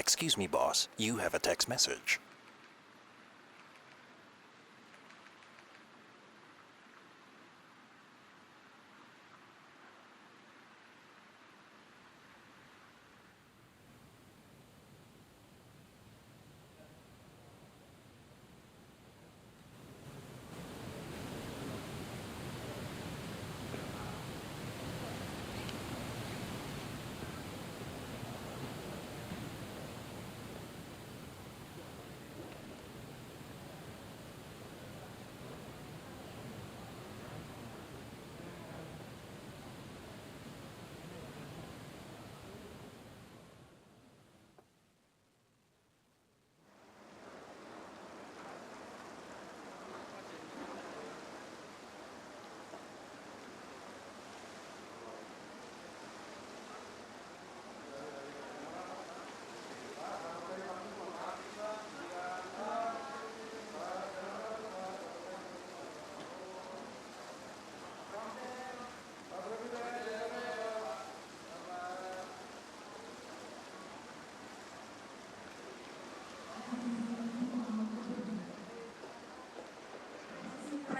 Excuse me, boss. You have a text message.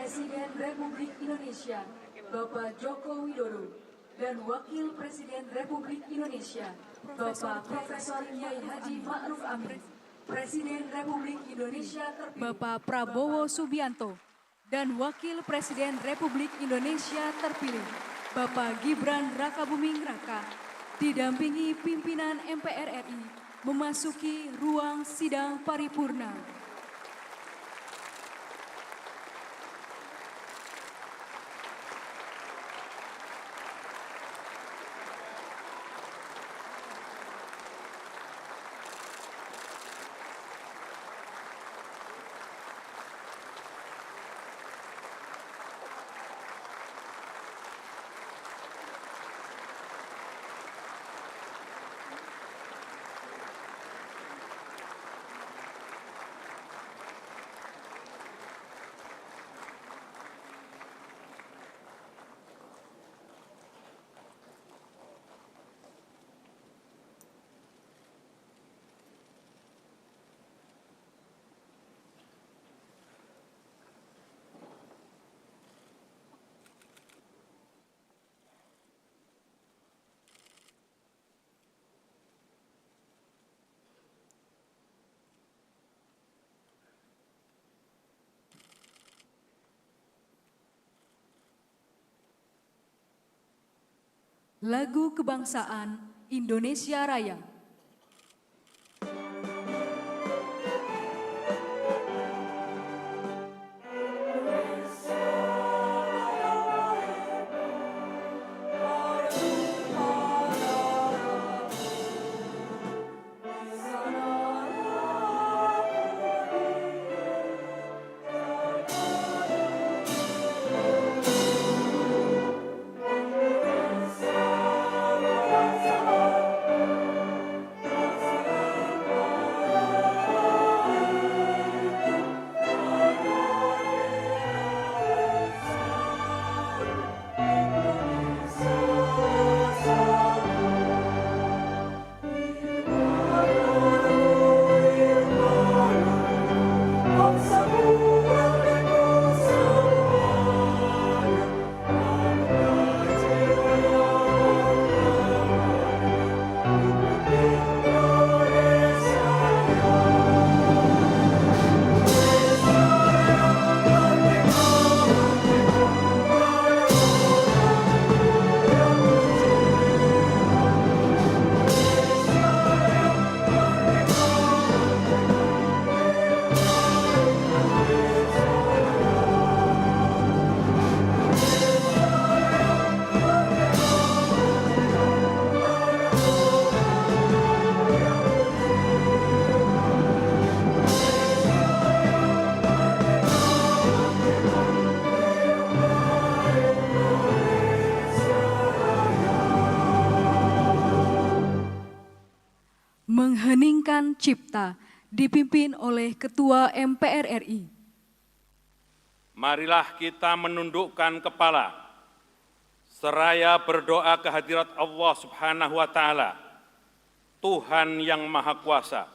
Presiden Republik Indonesia Bapak Joko Widodo dan Wakil Presiden Republik Indonesia Bapak Profesor Kiai Haji Ma'ruf Amin, Presiden Republik Indonesia terpilih Bapak Prabowo Subianto dan Wakil Presiden Republik Indonesia terpilih Bapak Gibran Rakabuming Raka didampingi pimpinan MPR RI memasuki ruang sidang paripurna. Lagu Kebangsaan Indonesia Raya. Mengheningkan Cipta dipimpin oleh Ketua MPR RI. Marilah kita menundukkan kepala, seraya berdoa kehadirat Allah Subhanahu wa Ta'ala Tuhan yang Maha Kuasa,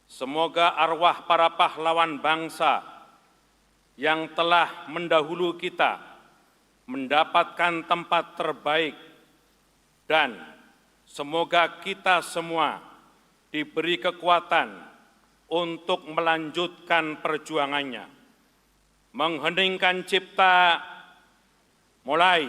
semoga arwah para pahlawan bangsa yang telah mendahulu kita mendapatkan tempat terbaik dan semoga kita semua diberi kekuatan untuk melanjutkan perjuangannya. Mengheningkan cipta, mulai.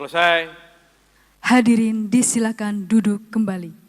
Selesai. Hadirin disilakan duduk kembali.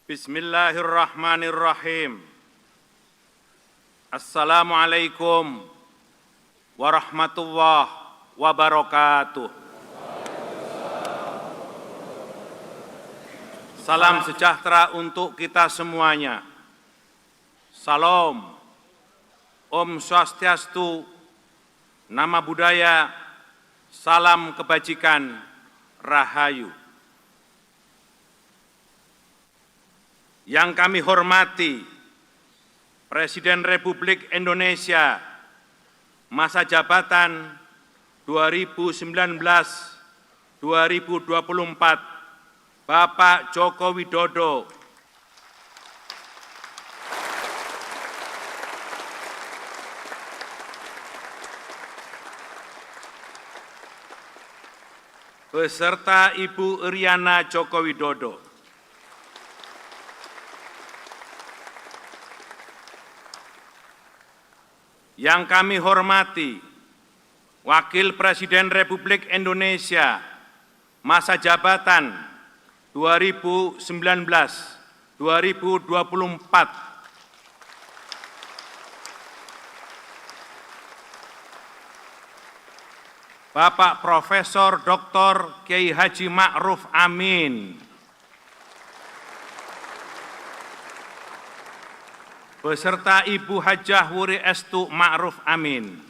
Bismillahirrahmanirrahim. Assalamualaikum warahmatullahi wabarakatuh. Salam sejahtera untuk kita semuanya. Salam, Om Swastiastu, Nama Budaya, salam kebajikan, Rahayu. Yang kami hormati, Presiden Republik Indonesia masa jabatan 2019-2024, Bapak Joko Widodo, beserta Ibu Iriana Joko Widodo. Yang kami hormati, Wakil Presiden Republik Indonesia masa jabatan 2019-2024, Bapak Profesor Dr. Kiai Haji Ma'ruf Amin, beserta Ibu Hajah Wuri Estu Ma'ruf Amin.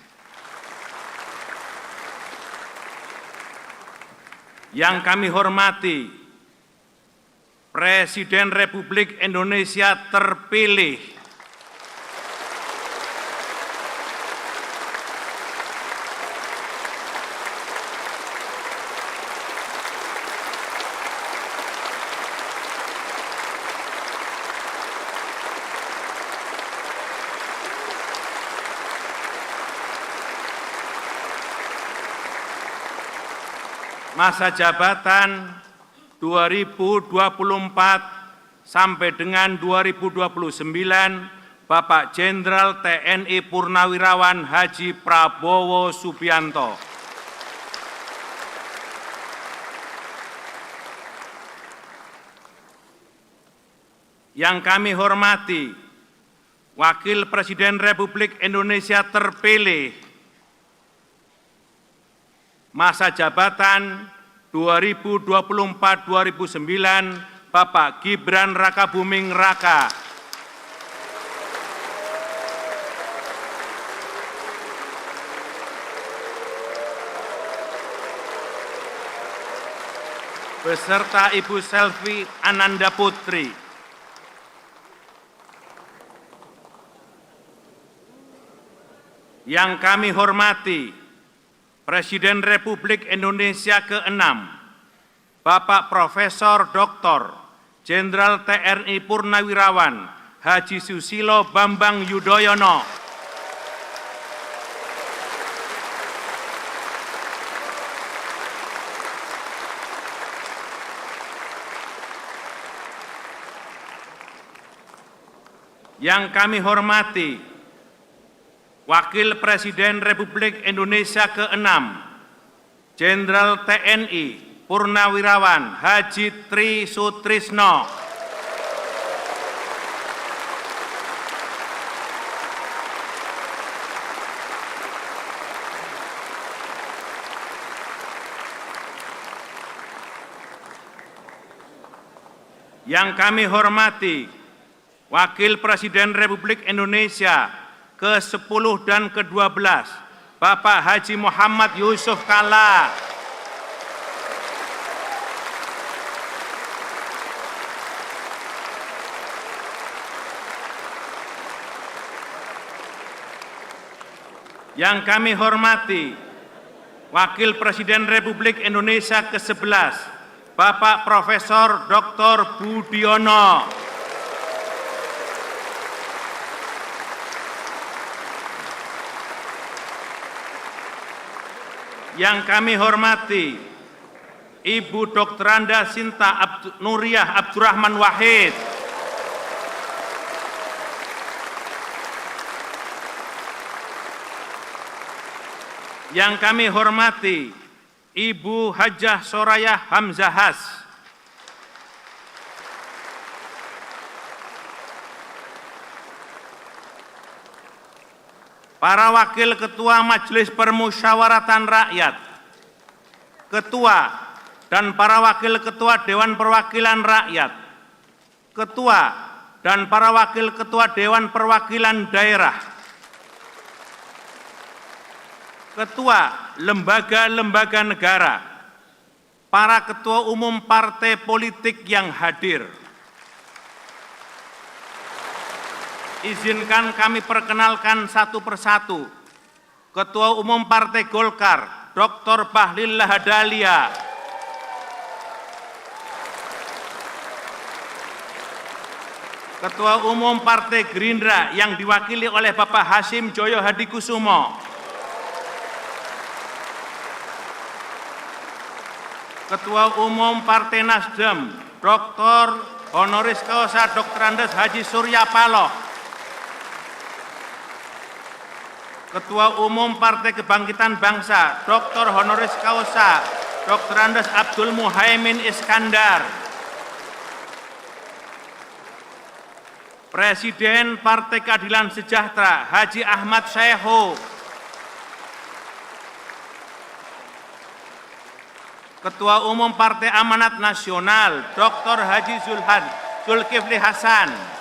Yang kami hormati Presiden Republik Indonesia terpilih masa jabatan 2024 sampai dengan 2029 Bapak Jenderal TNI Purnawirawan Haji Prabowo Subianto. Yang kami hormati Wakil Presiden Republik Indonesia terpilih masa jabatan 2024-2029 Bapak Gibran Rakabuming Raka. Beserta Ibu Selvi Ananda Putri. Yang kami hormati Presiden Republik Indonesia ke-6, Bapak Profesor Dr. Jenderal TNI Purnawirawan Haji Susilo Bambang Yudhoyono. Yang kami hormati Wakil Presiden Republik Indonesia ke-6, Jenderal TNI Purnawirawan Haji Tri Sutrisno. Yang kami hormati Wakil Presiden Republik Indonesia ke-10 dan ke-12, Bapak Haji Muhammad Yusuf Kalla. Yang kami hormati Wakil Presiden Republik Indonesia ke-11, Bapak Profesor Dr. Budiono. Yang kami hormati Ibu Dr. Anda Sinta Nuriyah Abdurrahman Wahid. Yang kami hormati Ibu Hajah Soraya Hamzahas. Para Wakil Ketua Majelis Permusyawaratan Rakyat, Ketua dan para Wakil Ketua Dewan Perwakilan Rakyat, Ketua dan para Wakil Ketua Dewan Perwakilan Daerah, Ketua lembaga-lembaga negara, para Ketua Umum Partai Politik yang hadir. Izinkan kami perkenalkan satu persatu. Ketua Umum Partai Golkar, Dr. Bahlil Lahadalia. Ketua Umum Partai Gerindra yang diwakili oleh Bapak Hasyim Joyo Hadikusumo. Ketua Umum Partai Nasdem, Dr. Honoris Causa Dr. Andes Haji Surya Paloh. Ketua Umum Partai Kebangkitan Bangsa, Dr. Honoris Causa Dr. Andes Abdul Muhaimin Iskandar. Presiden Partai Keadilan Sejahtera, Haji Ahmad Syaihu. Ketua Umum Partai Amanat Nasional, Dr. Haji Zulkifli Hasan.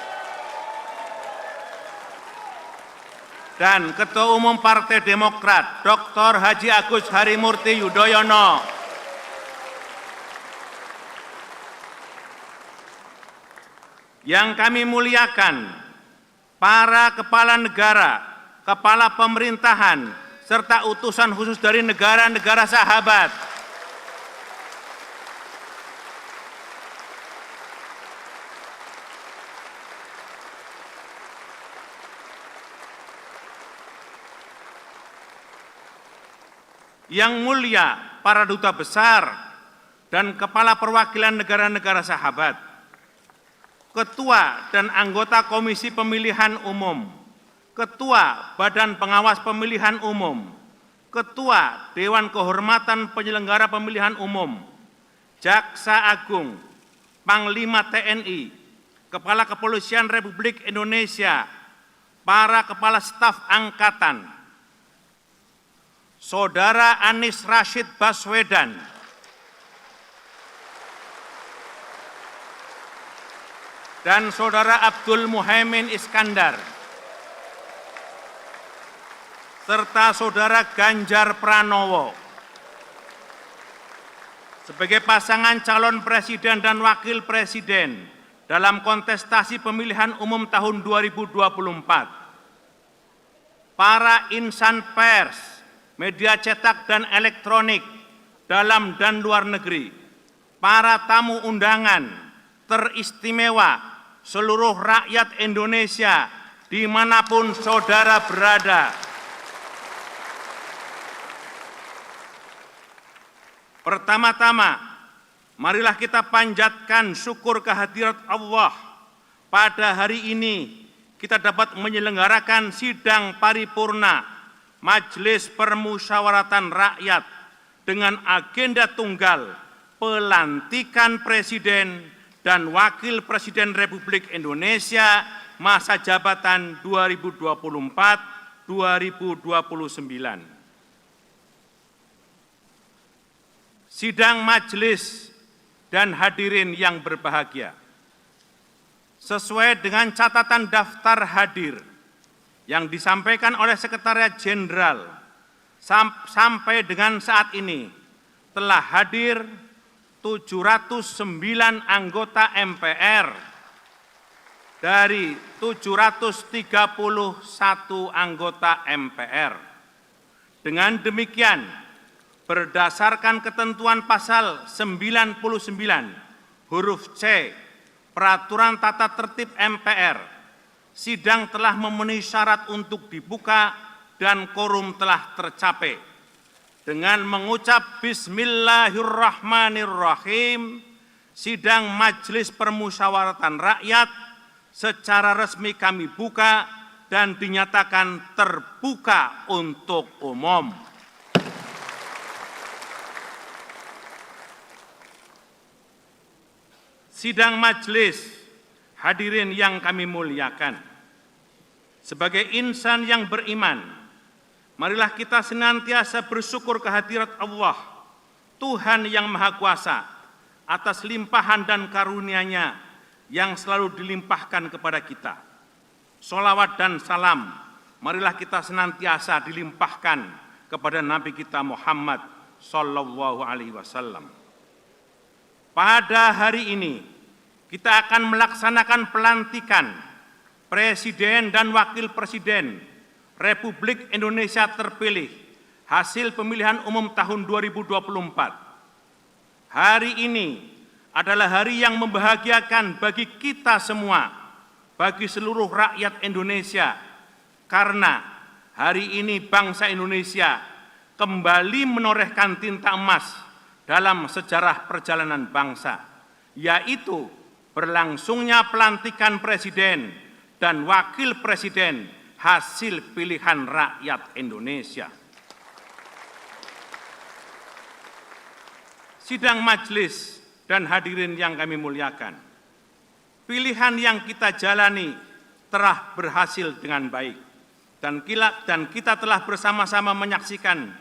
Dan Ketua Umum Partai Demokrat, Dr. Haji Agus Harimurti Yudhoyono. Yang kami muliakan, para kepala negara, kepala pemerintahan, serta utusan khusus dari negara-negara sahabat, yang mulia para duta besar dan kepala perwakilan negara-negara sahabat, ketua dan anggota Komisi Pemilihan Umum, ketua Badan Pengawas Pemilihan Umum, ketua Dewan Kehormatan Penyelenggara Pemilihan Umum, Jaksa Agung, Panglima TNI, Kepala Kepolisian Republik Indonesia, para kepala staf angkatan, Saudara Anies Rashid Baswedan, dan Saudara Abdul Muhaimin Iskandar, serta Saudara Ganjar Pranowo, sebagai pasangan calon presiden dan wakil presiden dalam kontestasi pemilihan umum tahun 2024. Para insan pers, media cetak dan elektronik, dalam dan luar negeri, para tamu undangan teristimewa, seluruh rakyat Indonesia dimanapun saudara berada. Pertama-tama, marilah kita panjatkan syukur kehadirat Allah. Pada hari ini kita dapat menyelenggarakan sidang paripurna Majelis Permusyawaratan Rakyat dengan agenda tunggal pelantikan Presiden dan Wakil Presiden Republik Indonesia masa jabatan 2024-2029. Sidang majelis dan hadirin yang berbahagia, sesuai dengan catatan daftar hadir yang disampaikan oleh Sekretariat Jenderal, sampai dengan saat ini telah hadir 709 anggota MPR dari 731 anggota MPR. Dengan demikian, berdasarkan ketentuan pasal 99 huruf C Peraturan Tata Tertib MPR, sidang telah memenuhi syarat untuk dibuka dan quorum telah tercapai. Dengan mengucap Bismillahirrahmanirrahim, sidang Majelis Permusyawaratan Rakyat secara resmi kami buka dan dinyatakan terbuka untuk umum. Sidang majelis, hadirin yang kami muliakan, sebagai insan yang beriman, marilah kita senantiasa bersyukur kehadirat Allah, Tuhan yang Maha Kuasa, atas limpahan dan karunia-Nya yang selalu dilimpahkan kepada kita. Sholawat dan salam, marilah kita senantiasa dilimpahkan kepada Nabi kita Muhammad Sallallahu Alaihi Wasallam. Pada hari ini, kita akan melaksanakan pelantikan Presiden dan Wakil Presiden Republik Indonesia terpilih hasil pemilihan umum tahun 2024. Hari ini adalah hari yang membahagiakan bagi kita semua, bagi seluruh rakyat Indonesia, karena hari ini bangsa Indonesia kembali menorehkan tinta emas dalam sejarah perjalanan bangsa, yaitu berlangsungnya pelantikan Presiden dan Wakil Presiden hasil pilihan rakyat Indonesia. Sidang majelis dan hadirin yang kami muliakan, pilihan yang kita jalani telah berhasil dengan baik, dan kita telah bersama-sama menyaksikan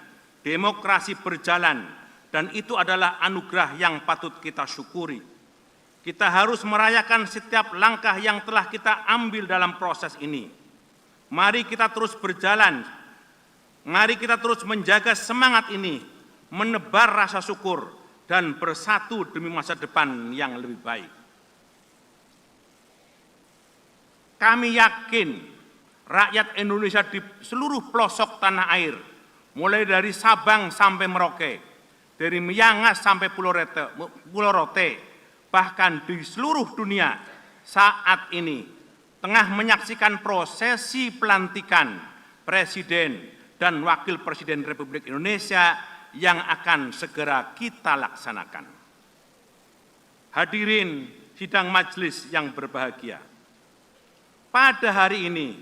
demokrasi berjalan, dan itu adalah anugerah yang patut kita syukuri. Kita harus merayakan setiap langkah yang telah kita ambil dalam proses ini. Mari kita terus berjalan, mari kita terus menjaga semangat ini, menebar rasa syukur, dan bersatu demi masa depan yang lebih baik. Kami yakin rakyat Indonesia di seluruh pelosok tanah air, mulai dari Sabang sampai Merauke, dari Miangas sampai Pulau Rote, bahkan di seluruh dunia saat ini tengah menyaksikan prosesi pelantikan Presiden dan Wakil Presiden Republik Indonesia yang akan segera kita laksanakan. Hadirin sidang majelis yang berbahagia, pada hari ini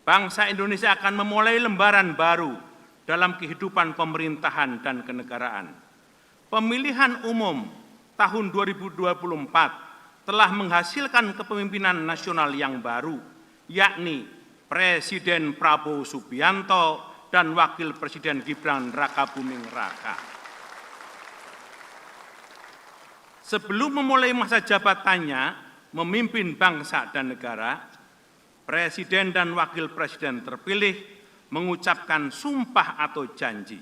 bangsa Indonesia akan memulai lembaran baru dalam kehidupan pemerintahan dan kenegaraan. Pemilihan umum tahun 2024 telah menghasilkan kepemimpinan nasional yang baru, yakni Presiden Prabowo Subianto dan Wakil Presiden Gibran Rakabuming Raka. Sebelum memulai masa jabatannya memimpin bangsa dan negara, Presiden dan Wakil Presiden terpilih mengucapkan sumpah atau janji.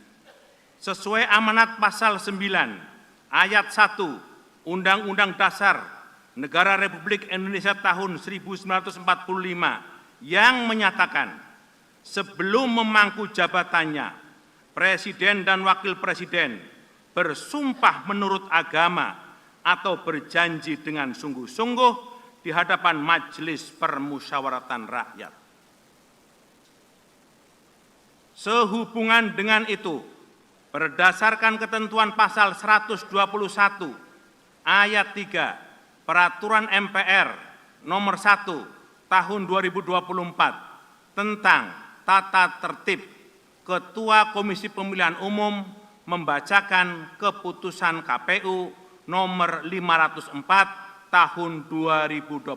Sesuai amanat pasal 9 ayat 1 Undang-Undang Dasar Negara Republik Indonesia tahun 1945 yang menyatakan sebelum memangku jabatannya, Presiden dan Wakil Presiden bersumpah menurut agama atau berjanji dengan sungguh-sungguh di hadapan Majelis Permusyawaratan Rakyat. Sehubungan dengan itu, berdasarkan ketentuan pasal 121 ayat 3 Peraturan MPR nomor 1 tahun 2024 tentang tata tertib, Ketua Komisi Pemilihan Umum membacakan keputusan KPU nomor 504 tahun 2024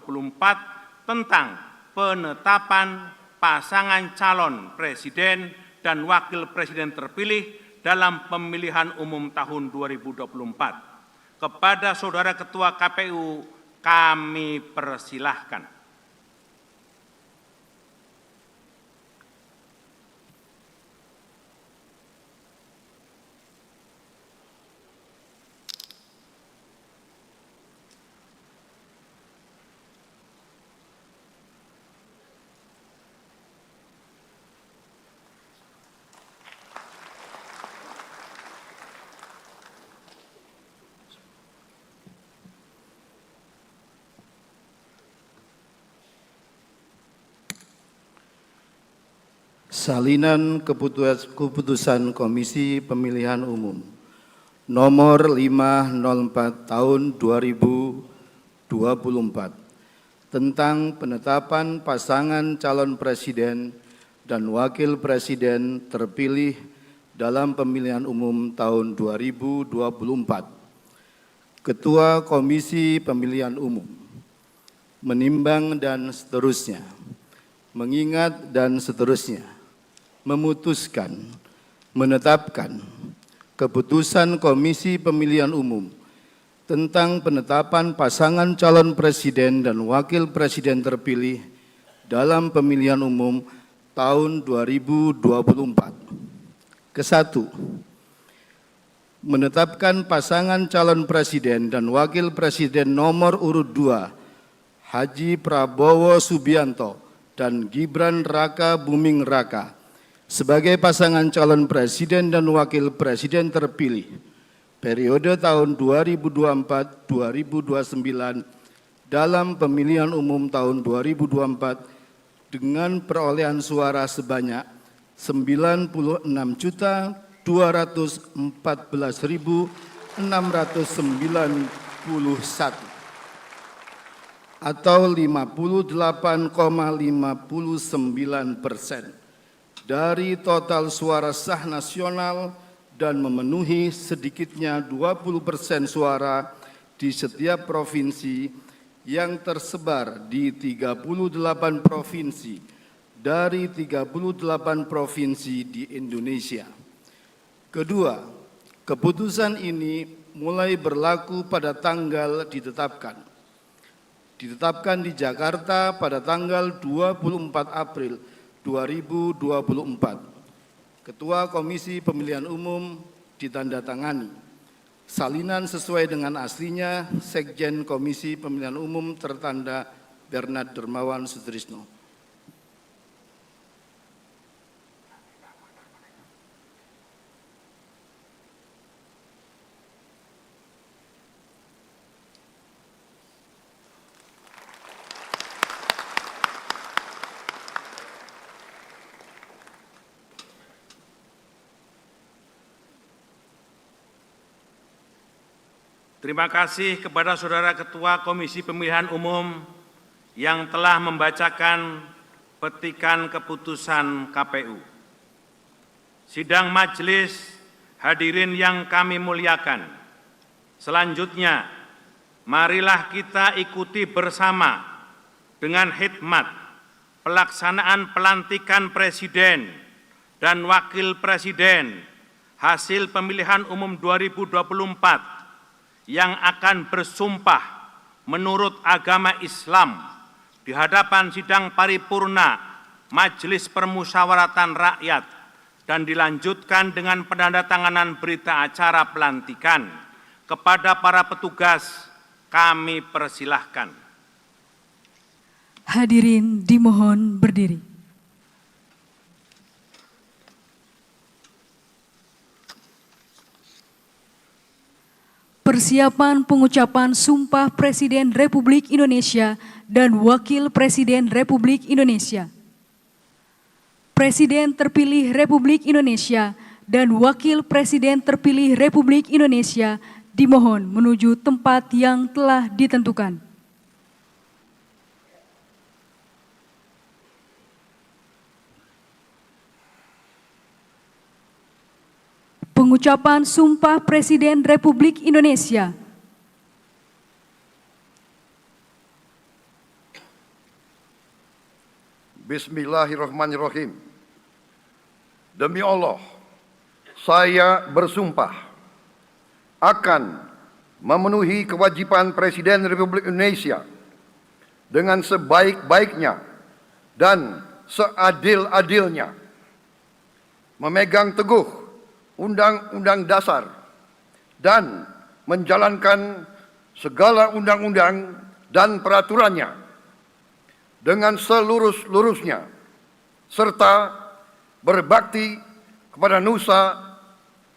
tentang penetapan pasangan calon presiden dan wakil presiden terpilih dalam pemilihan umum tahun 2024. Kepada Saudara Ketua KPU kami persilahkan. Salinan keputusan Komisi Pemilihan Umum nomor 504 tahun 2024 tentang penetapan pasangan calon presiden dan wakil presiden terpilih dalam pemilihan umum tahun 2024. Ketua Komisi Pemilihan Umum menimbang dan seterusnya, mengingat dan seterusnya, memutuskan, menetapkan keputusan Komisi Pemilihan Umum tentang penetapan pasangan calon presiden dan wakil presiden terpilih dalam pemilihan umum tahun 2024. Kesatu, menetapkan pasangan calon presiden dan wakil presiden nomor urut 2 Haji Prabowo Subianto dan Gibran Rakabuming Raka sebagai pasangan calon presiden dan wakil presiden terpilih periode tahun 2024-2029 dalam pemilihan umum tahun 2024 dengan perolehan suara sebanyak 96.614.691 atau 58,59% dari total suara sah nasional dan memenuhi sedikitnya 20% suara di setiap provinsi yang tersebar di 38 provinsi dari 38 provinsi di Indonesia. Kedua, keputusan ini mulai berlaku pada tanggal ditetapkan di Jakarta pada tanggal 24 April 2024. Ketua Komisi Pemilihan Umum ditandatangani. Salinan sesuai dengan aslinya, Sekjen Komisi Pemilihan Umum tertanda Bernard Dermawan Sutrisno. Terima kasih kepada Saudara Ketua Komisi Pemilihan Umum yang telah membacakan petikan keputusan KPU. Sidang majelis hadirin yang kami muliakan. Selanjutnya, marilah kita ikuti bersama dengan hikmat pelaksanaan pelantikan Presiden dan Wakil Presiden hasil pemilihan umum 2024 yang akan bersumpah menurut agama Islam di hadapan sidang paripurna Majelis Permusyawaratan Rakyat dan dilanjutkan dengan penandatanganan berita acara pelantikan. Kepada para petugas, kami persilahkan. Hadirin dimohon berdiri. Persiapan pengucapan Sumpah Presiden Republik Indonesia dan Wakil Presiden Republik Indonesia. Presiden terpilih Republik Indonesia dan Wakil Presiden terpilih Republik Indonesia dimohon menuju tempat yang telah ditentukan. Pengucapan Sumpah Presiden Republik Indonesia. Bismillahirrahmanirrahim. Demi Allah, saya bersumpah akan memenuhi kewajiban Presiden Republik Indonesia dengan sebaik-baiknya dan seadil-adilnya, memegang teguh Undang-Undang Dasar dan menjalankan segala undang-undang dan peraturannya dengan selurus-lurusnya, serta berbakti kepada nusa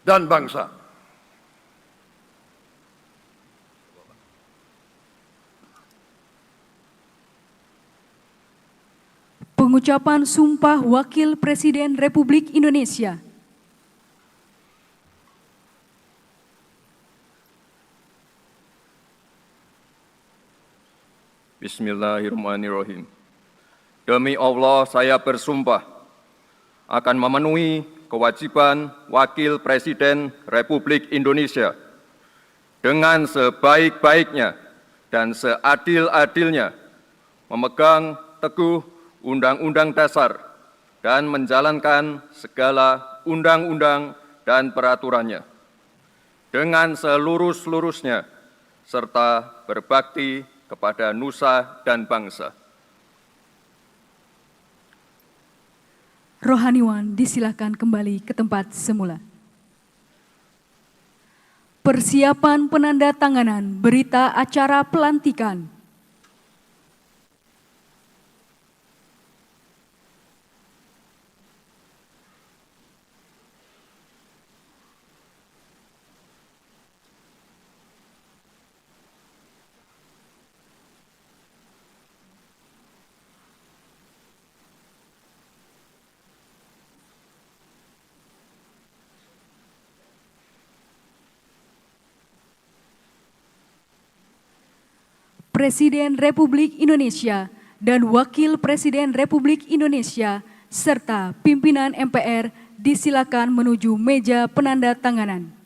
dan bangsa. Pengucapan Sumpah Wakil Presiden Republik Indonesia. Bismillahirrahmanirrahim. Demi Allah, saya bersumpah akan memenuhi kewajiban Wakil Presiden Republik Indonesia dengan sebaik-baiknya dan seadil-adilnya, memegang teguh Undang-Undang Dasar dan menjalankan segala undang-undang dan peraturannya dengan selurus-lurusnya, serta berbakti kepada nusa dan bangsa. Rohaniwan disilakan kembali ke tempat semula. Persiapan penandatanganan berita acara pelantikan. Presiden Republik Indonesia dan Wakil Presiden Republik Indonesia serta pimpinan MPR disilakan menuju meja penandatanganan.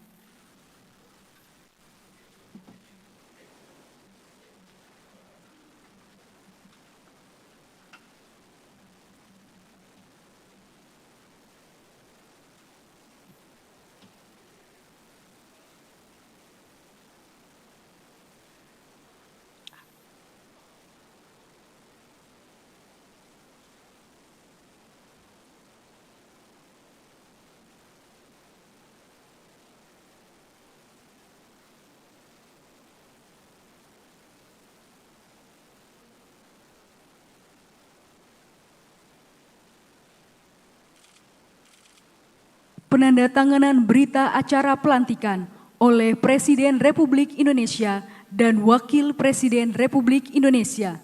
penandatanganan berita acara pelantikan oleh Presiden Republik Indonesia dan Wakil Presiden Republik Indonesia.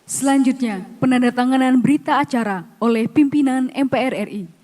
Selanjutnya, penandatanganan berita acara oleh pimpinan MPR RI.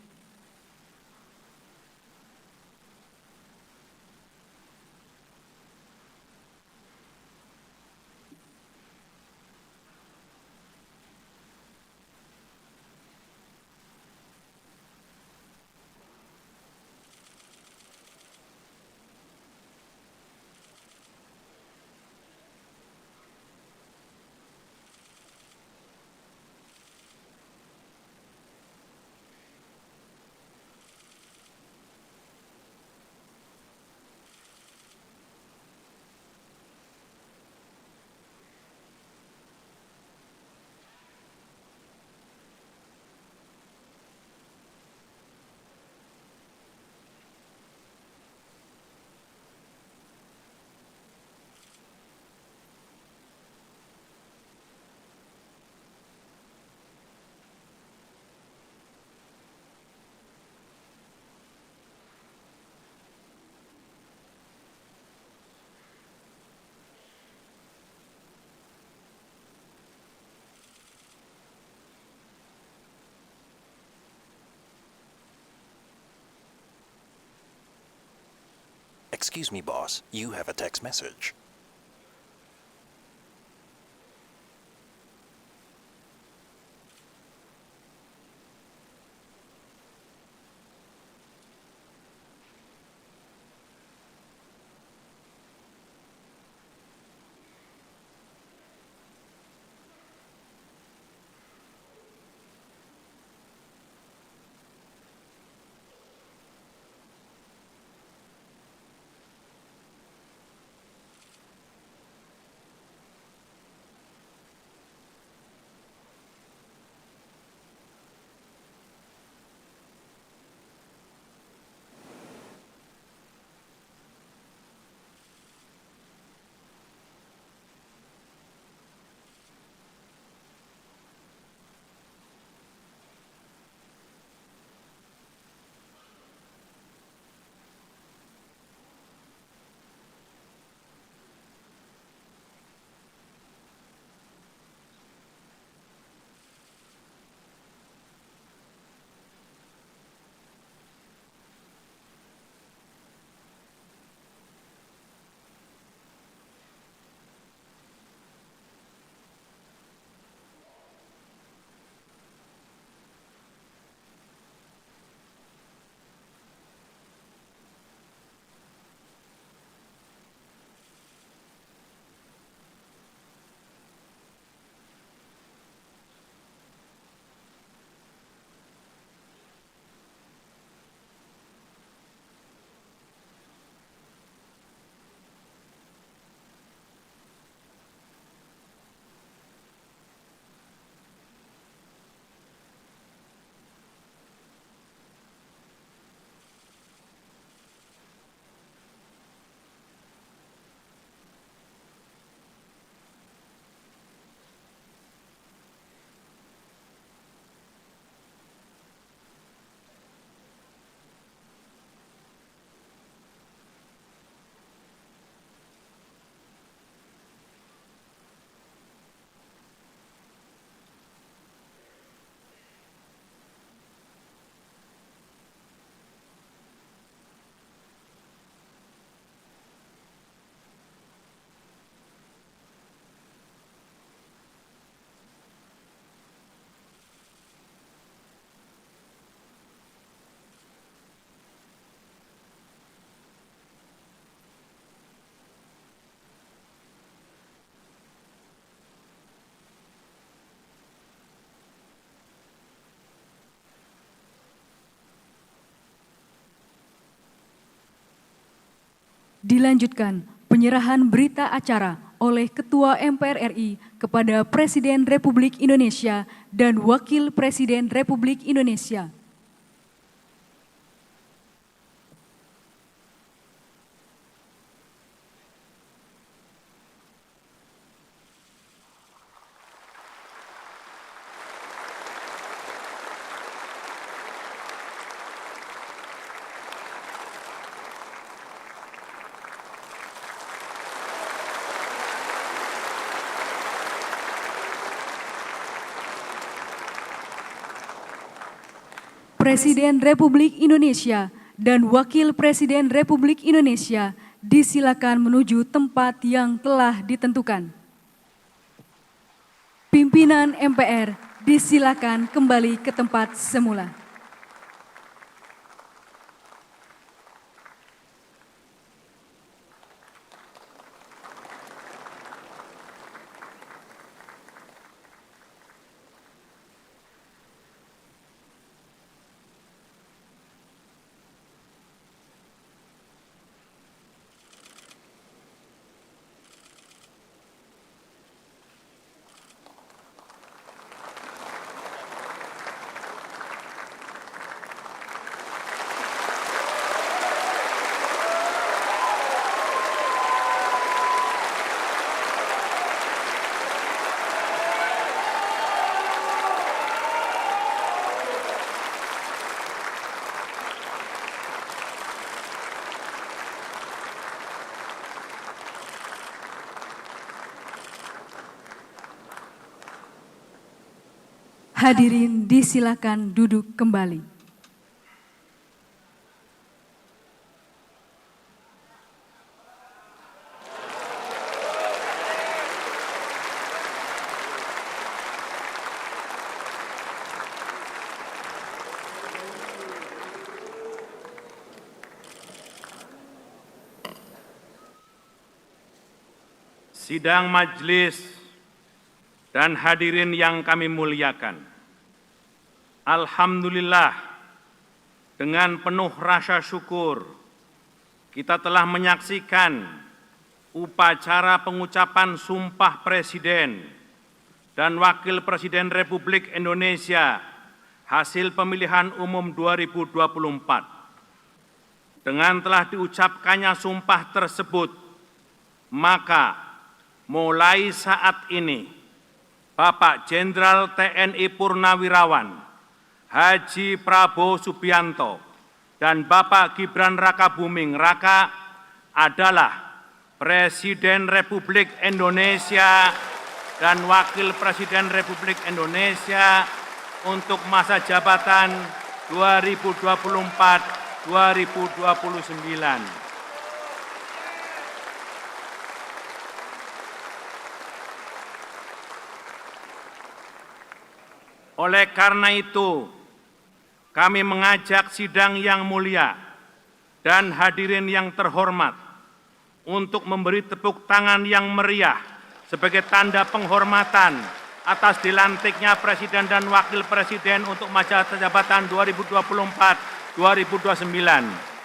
Excuse me, boss. You have a text message. Dilanjutkan penyerahan berita acara oleh Ketua MPR RI kepada Presiden Republik Indonesia dan Wakil Presiden Republik Indonesia. Presiden Republik Indonesia dan Wakil Presiden Republik Indonesia disilakan menuju tempat yang telah ditentukan. Pimpinan MPR disilakan kembali ke tempat semula. Hadirin disilakan duduk kembali. Sidang majelis dan hadirin yang kami muliakan. Alhamdulillah, dengan penuh rasa syukur, kita telah menyaksikan upacara pengucapan Sumpah Presiden dan Wakil Presiden Republik Indonesia hasil pemilihan umum 2024. Dengan telah diucapkannya sumpah tersebut, maka mulai saat ini, Bapak Jenderal TNI Purnawirawan Haji Prabowo Subianto dan Bapak Gibran Rakabuming Raka adalah Presiden Republik Indonesia dan Wakil Presiden Republik Indonesia untuk masa jabatan 2024-2029. Oleh karena itu, kami mengajak sidang yang mulia dan hadirin yang terhormat untuk memberi tepuk tangan yang meriah sebagai tanda penghormatan atas dilantiknya Presiden dan Wakil Presiden untuk masa jabatan 2024-2029.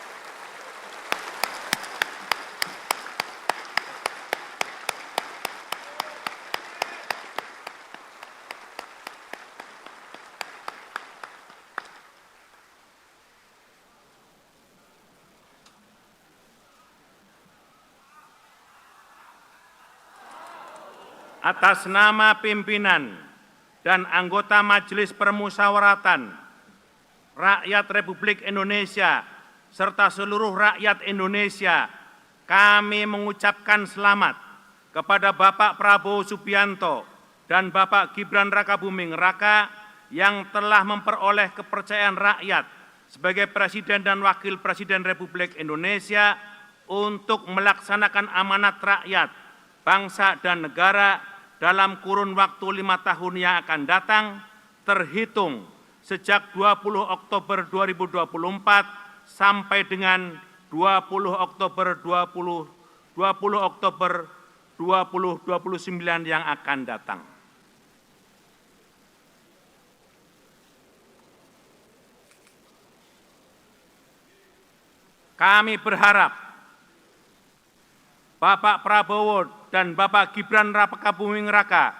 Atas nama pimpinan dan anggota Majelis Permusyawaratan Rakyat Republik Indonesia serta seluruh rakyat Indonesia, kami mengucapkan selamat kepada Bapak Prabowo Subianto dan Bapak Gibran Rakabuming Raka yang telah memperoleh kepercayaan rakyat sebagai Presiden dan Wakil Presiden Republik Indonesia untuk melaksanakan amanat rakyat, bangsa dan negara dalam kurun waktu 5 tahun yang akan datang, terhitung sejak 20 Oktober 2024 sampai dengan 20 Oktober 2029 yang akan datang. Kami berharap Bapak Prabowo dan Bapak Gibran Raka Buming Raka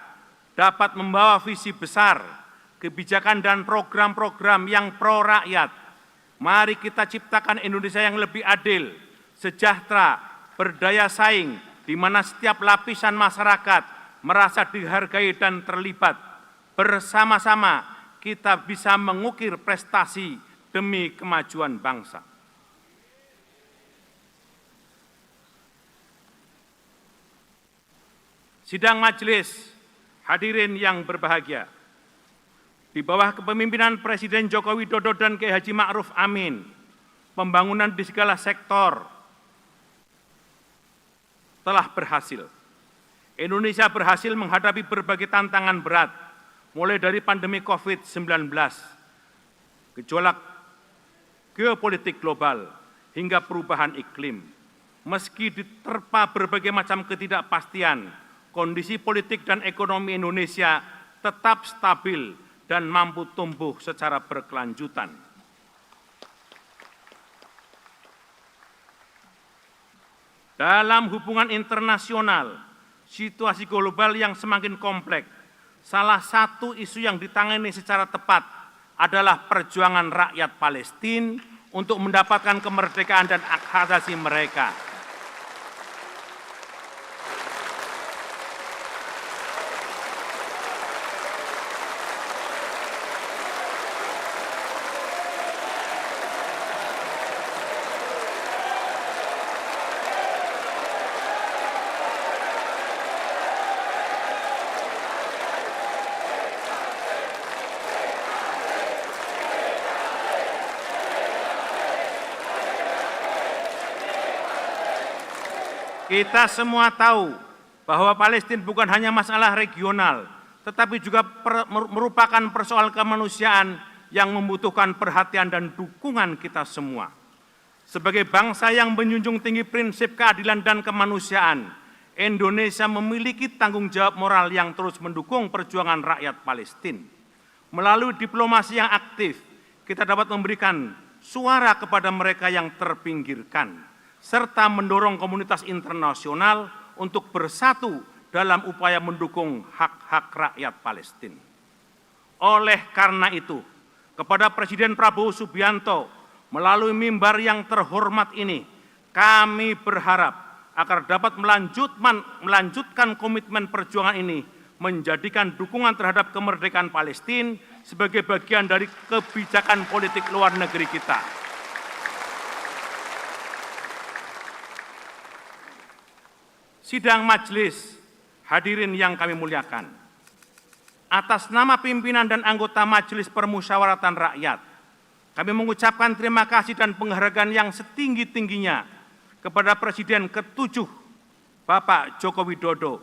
dapat membawa visi besar, kebijakan dan program-program yang pro rakyat. Mari kita ciptakan Indonesia yang lebih adil, sejahtera, berdaya saing, di mana setiap lapisan masyarakat merasa dihargai dan terlibat. Bersama-sama kita bisa mengukir prestasi demi kemajuan bangsa. Sidang majelis, hadirin yang berbahagia. Di bawah kepemimpinan Presiden Joko Widodo dan Kiai Haji Ma'ruf Amin, pembangunan di segala sektor telah berhasil. Indonesia berhasil menghadapi berbagai tantangan berat, mulai dari pandemi COVID-19, gejolak geopolitik global, hingga perubahan iklim. Meski diterpa berbagai macam ketidakpastian, kondisi politik dan ekonomi Indonesia tetap stabil dan mampu tumbuh secara berkelanjutan. Dalam hubungan internasional, situasi global yang semakin kompleks, salah satu isu yang ditangani secara tepat adalah perjuangan rakyat Palestina untuk mendapatkan kemerdekaan dan hak asasi mereka. Kita semua tahu bahwa Palestina bukan hanya masalah regional, tetapi juga merupakan persoalan kemanusiaan yang membutuhkan perhatian dan dukungan kita semua. Sebagai bangsa yang menjunjung tinggi prinsip keadilan dan kemanusiaan, Indonesia memiliki tanggung jawab moral yang terus mendukung perjuangan rakyat Palestina. Melalui diplomasi yang aktif, kita dapat memberikan suara kepada mereka yang terpinggirkan, serta mendorong komunitas internasional untuk bersatu dalam upaya mendukung hak-hak rakyat Palestina. Oleh karena itu, kepada Presiden Prabowo Subianto, melalui mimbar yang terhormat ini, kami berharap agar dapat melanjutkan komitmen perjuangan ini, menjadikan dukungan terhadap kemerdekaan Palestina sebagai bagian dari kebijakan politik luar negeri kita. Sidang majelis, hadirin yang kami muliakan. Atas nama pimpinan dan anggota Majelis Permusyawaratan Rakyat, kami mengucapkan terima kasih dan penghargaan yang setinggi-tingginya kepada Presiden ke-7, Bapak Joko Widodo,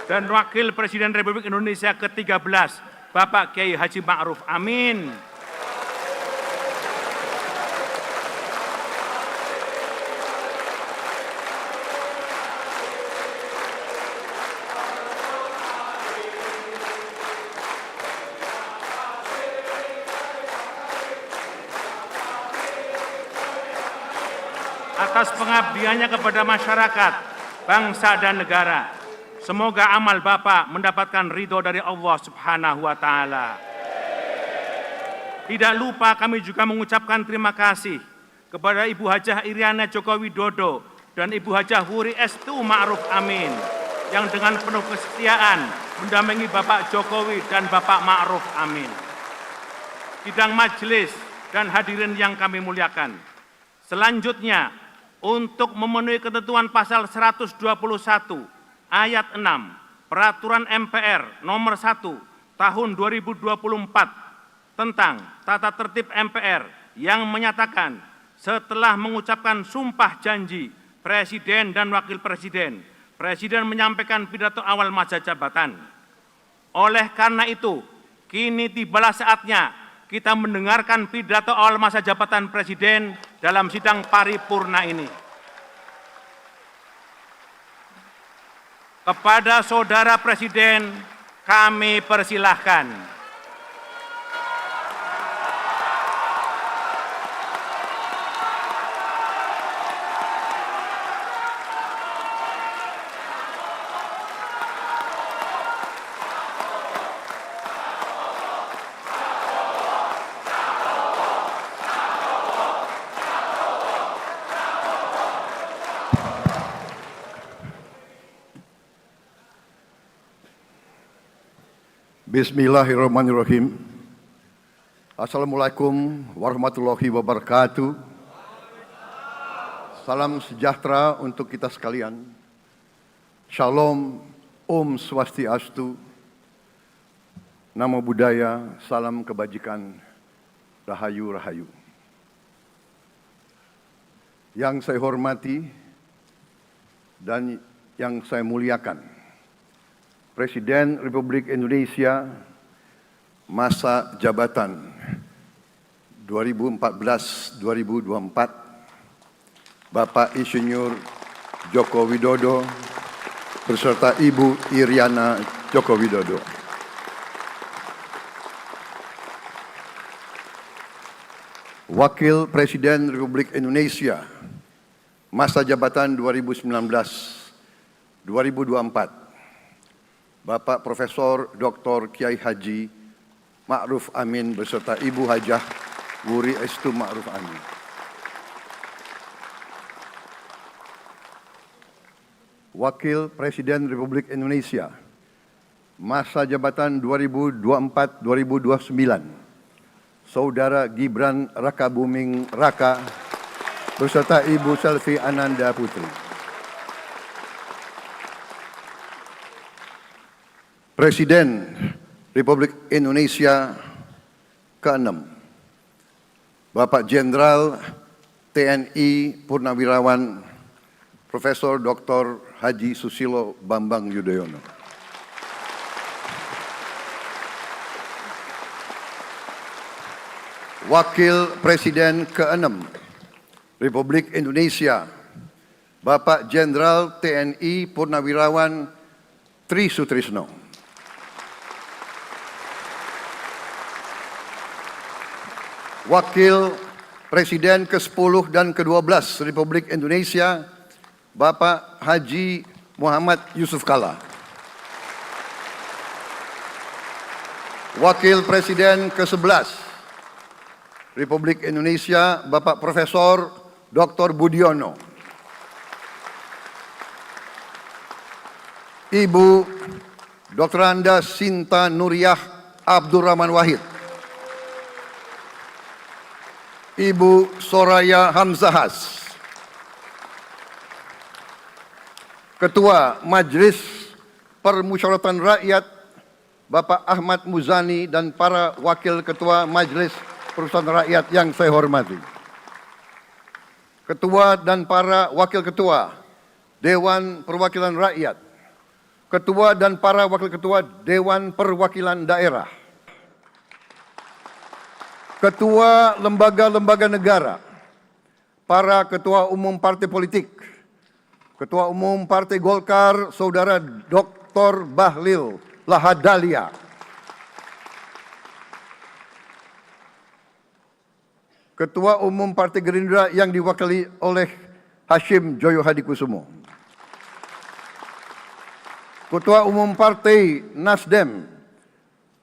dan Wakil Presiden Republik Indonesia ke-13, Bapak Kiai Haji Ma'ruf Amin. Atas pengabdiannya kepada masyarakat, bangsa dan negara. Semoga amal Bapak mendapatkan ridho dari Allah Subhanahu wa Ta'ala. Tidak lupa kami juga mengucapkan terima kasih kepada Ibu Hajah Iriana Joko Widodo dan Ibu Hajah Wuri Estu Ma'ruf Amin yang dengan penuh kesetiaan mendampingi Bapak Jokowi dan Bapak Ma'ruf Amin. Sidang majelis dan hadirin yang kami muliakan. Selanjutnya, untuk memenuhi ketentuan pasal 121 Ayat 6, Peraturan MPR Nomor 1 Tahun 2024 tentang Tata Tertib MPR yang menyatakan setelah mengucapkan sumpah janji Presiden dan Wakil Presiden, Presiden menyampaikan pidato awal masa jabatan. Oleh karena itu, kini tibalah saatnya kita mendengarkan pidato awal masa jabatan Presiden dalam sidang paripurna ini. Kepada Saudara Presiden, kami persilahkan. Bismillahirrahmanirrahim. Assalamualaikum warahmatullahi wabarakatuh. Salam sejahtera untuk kita sekalian. Shalom, Om Swastiastu, Namo Buddhaya, salam kebajikan, Rahayu Rahayu. Yang saya hormati dan yang saya muliakan, Presiden Republik Indonesia masa jabatan 2014-2024, Bapak Insinyur Joko Widodo beserta Ibu Iriana Joko Widodo. Wakil Presiden Republik Indonesia masa jabatan 2019-2024, Bapak Profesor Dr. Kiai Haji Ma'ruf Amin beserta Ibu Hajah Wuri Estu Ma'ruf Amin. Wakil Presiden Republik Indonesia masa jabatan 2024-2029, Saudara Gibran Rakabuming Raka beserta Ibu Selvi Ananda Putri. Presiden Republik Indonesia ke-6, Bapak Jenderal TNI Purnawirawan Profesor Dr. Haji Susilo Bambang Yudhoyono. Wakil Presiden ke-6 Republik Indonesia, Bapak Jenderal TNI Purnawirawan Tri Sutrisno. Wakil Presiden ke-10 dan ke-12 Republik Indonesia, Bapak Haji Muhammad Yusuf Kalla. Wakil Presiden ke-11 Republik Indonesia, Bapak Profesor Dr. Budiono. Ibu Dr. Anda Sinta Nuriyah Abdurrahman Wahid. Ibu Soraya Hamzahas. Ketua Majelis Permusyawaratan Rakyat Bapak Ahmad Muzani dan para Wakil Ketua Majelis Permusyawaratan Rakyat yang saya hormati. Ketua dan para Wakil Ketua Dewan Perwakilan Rakyat. Ketua dan para Wakil Ketua Dewan Perwakilan Daerah. Ketua lembaga-lembaga negara, para ketua umum partai politik, Ketua Umum Partai Golkar, Saudara Dr. Bahlil Lahadalia, Ketua Umum Partai Gerindra yang diwakili oleh Hashim Joyo Hadikusumo, Ketua Umum Partai Nasdem,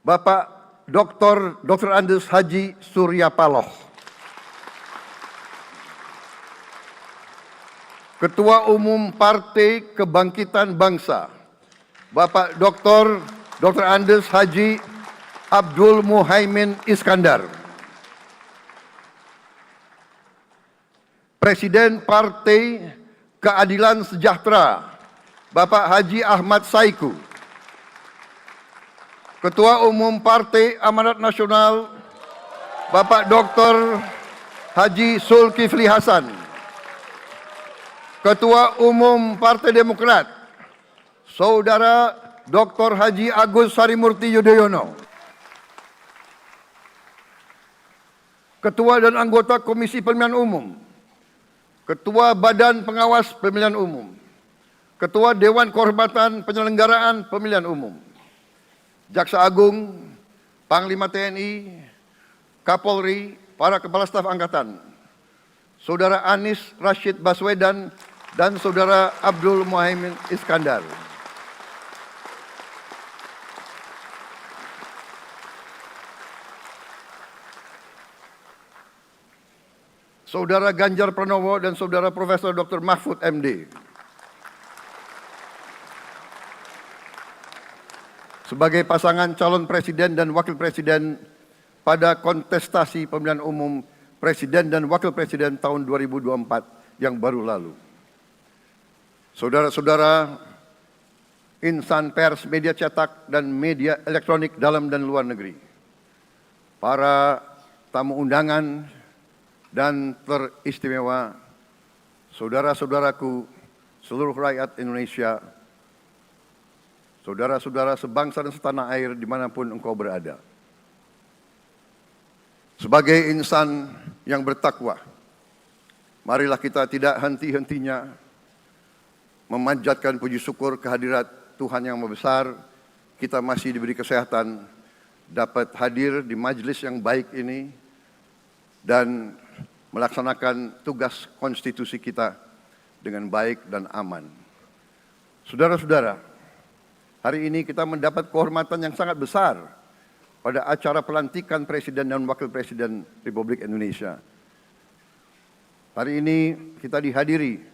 Bapak Dr. Andes Haji Surya Paloh, Ketua Umum Partai Kebangkitan Bangsa, Bapak Dr. Andes Haji Abdul Muhaimin Iskandar, Presiden Partai Keadilan Sejahtera, Bapak Haji Ahmad Saiku, Ketua Umum Partai Amanat Nasional, Bapak Dr. Haji Zulkifli Hasan, Ketua Umum Partai Demokrat, Saudara Dr. Haji Agus Harimurti Yudhoyono, Ketua dan anggota Komisi Pemilihan Umum, Ketua Badan Pengawas Pemilihan Umum, Ketua Dewan Kehormatan Penyelenggaraan Pemilihan Umum, Jaksa Agung, Panglima TNI, Kapolri, para Kepala Staf Angkatan, Saudara Anies Rashid Baswedan, dan Saudara Abdul Muhaimin Iskandar. Saudara Ganjar Pranowo dan Saudara Profesor Dr. Mahfud MD. Sebagai pasangan calon presiden dan wakil presiden pada kontestasi pemilihan umum presiden dan wakil presiden tahun 2024 yang baru lalu. Saudara-saudara insan pers, media cetak, dan media elektronik dalam dan luar negeri. Para tamu undangan dan teristimewa, saudara-saudaraku, seluruh rakyat Indonesia, saudara-saudara sebangsa dan setanah air dimanapun engkau berada. Sebagai insan yang bertakwa, marilah kita tidak henti-hentinya memanjatkan puji syukur kehadirat Tuhan yang Maha Besar. Kita masih diberi kesehatan, dapat hadir di majelis yang baik ini, dan melaksanakan tugas konstitusi kita dengan baik dan aman. Saudara-saudara, hari ini kita mendapat kehormatan yang sangat besar pada acara pelantikan Presiden dan Wakil Presiden Republik Indonesia. Hari ini kita dihadiri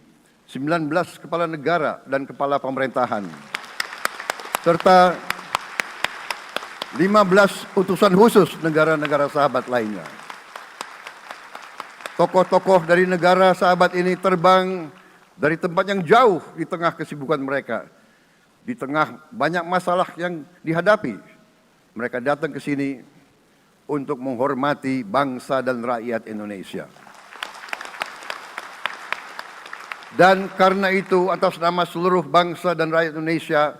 19 kepala negara dan kepala pemerintahan, serta 15 utusan khusus negara-negara sahabat lainnya. Tokoh-tokoh dari negara sahabat ini terbang dari tempat yang jauh di tengah kesibukan mereka, di tengah banyak masalah yang dihadapi. Mereka datang ke sini untuk menghormati bangsa dan rakyat Indonesia. Dan karena itu, atas nama seluruh bangsa dan rakyat Indonesia,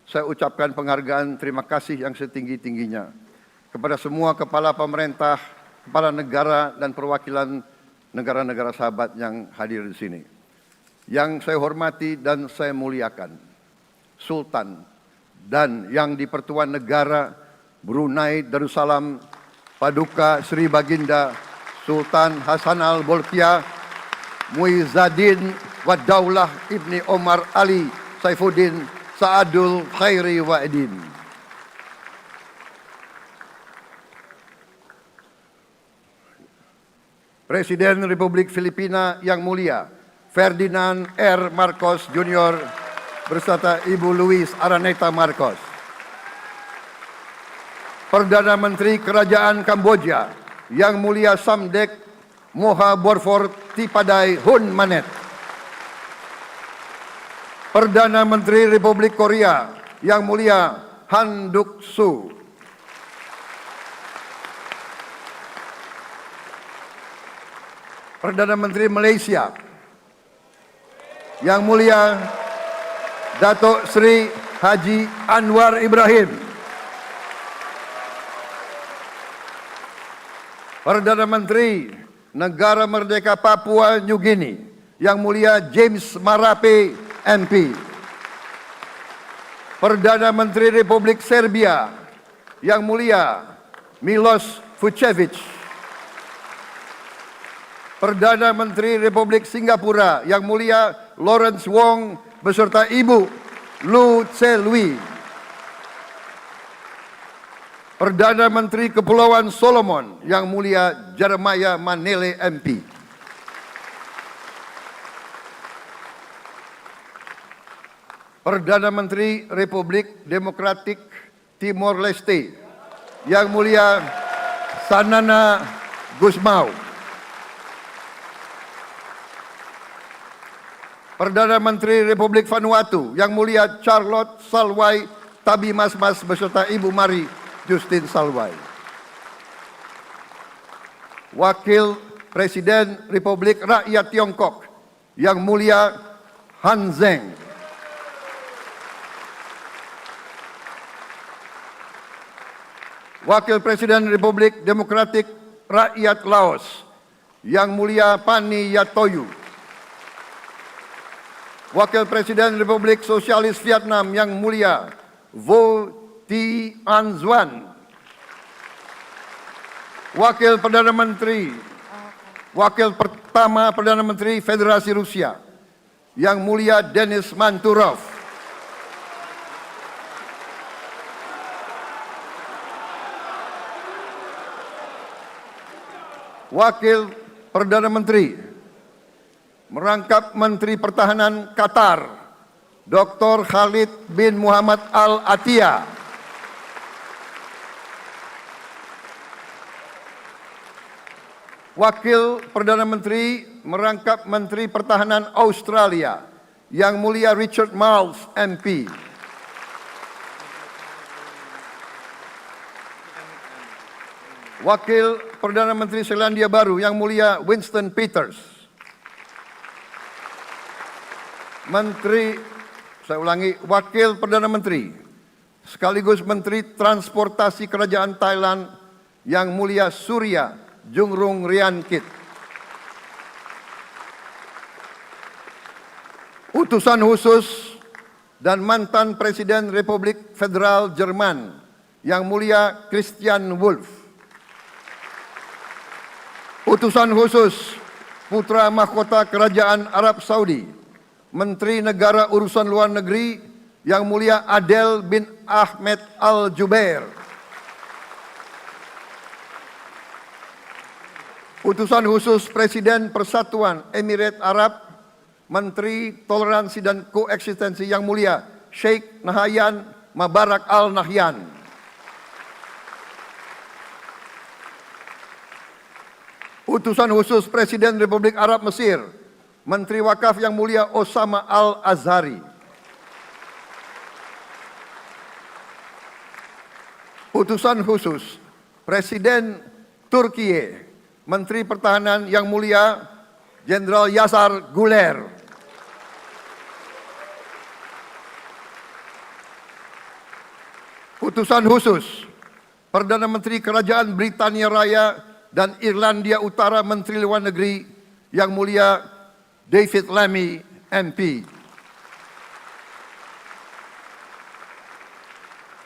saya ucapkan penghargaan terima kasih yang setinggi-tingginya kepada semua kepala pemerintah, kepala negara, dan perwakilan negara-negara sahabat yang hadir di sini. Yang saya hormati dan saya muliakan, Sultan dan yang di-Pertuan Negara Brunei Darussalam Paduka Sri Baginda Sultan Hassanal Bolkiah Muizzaddin Wadaulah Ibni Omar Ali Saifuddin Saadul Khairi Wa'idin. Presiden Republik Filipina yang mulia Ferdinand R. Marcos Jr. beserta Ibu Luis Araneta Marcos. Perdana Menteri Kerajaan Kamboja yang mulia Samdech Moha Borfor Tipadai Hun Manet. Perdana Menteri Republik Korea yang mulia Han Duck-soo. Perdana Menteri Malaysia yang mulia Datuk Seri Haji Anwar Ibrahim. Perdana Menteri Negara Merdeka Papua New Guinea yang mulia James Marape MP. Perdana Menteri Republik Serbia yang mulia Milos Vucevic. Perdana Menteri Republik Singapura yang mulia Lawrence Wong beserta Ibu Lu Tse Lui. Perdana Menteri Kepulauan Solomon yang mulia Jeremiah Manele MP. Perdana Menteri Republik Demokratik Timor Leste yang mulia Sanana Gusmao. Perdana Menteri Republik Vanuatu yang mulia Charlotte Salwai Tabimasmas beserta Ibu Mari Justin Salwai. Wakil Presiden Republik Rakyat Tiongkok Yang Mulia Han Zheng. Wakil Presiden Republik Demokratik Rakyat Laos Yang Mulia Pani Yatoyu. Wakil Presiden Republik Sosialis Vietnam Yang Mulia Vo Thi-An Xuan. Wakil pertama Perdana Menteri Federasi Rusia Yang Mulia Denis Manturov. Wakil Perdana Menteri merangkap Menteri Pertahanan Qatar Dr. Khalid bin Muhammad Al Attiyah. Wakil Perdana Menteri merangkap Menteri Pertahanan Australia Yang Mulia Richard Marles MP. Wakil Perdana Menteri Selandia Baru Yang Mulia Winston Peters. Wakil Perdana Menteri sekaligus Menteri Transportasi Kerajaan Thailand Yang Mulia Surya Jungrung Riankit. Utusan khusus dan mantan Presiden Republik Federal Jerman Yang Mulia Christian Wulff. Utusan khusus Putra Mahkota Kerajaan Arab Saudi, Menteri Negara Urusan Luar Negeri Yang Mulia Adel bin Ahmed Al Jubair. Utusan khusus Presiden Persatuan Emirat Arab, Menteri Toleransi dan Koeksistensi Yang Mulia Sheikh Nahyan Mubarak Al Nahyan. Utusan khusus Presiden Republik Arab Mesir, Menteri Wakaf Yang Mulia Osama Al Azhari. Utusan khusus Presiden Turkiye, Menteri Pertahanan Yang Mulia Jenderal Yasar Guler. Utusan khusus Perdana Menteri Kerajaan Britania Raya dan Irlandia Utara, Menteri Luar Negeri Yang Mulia David Lammy MP.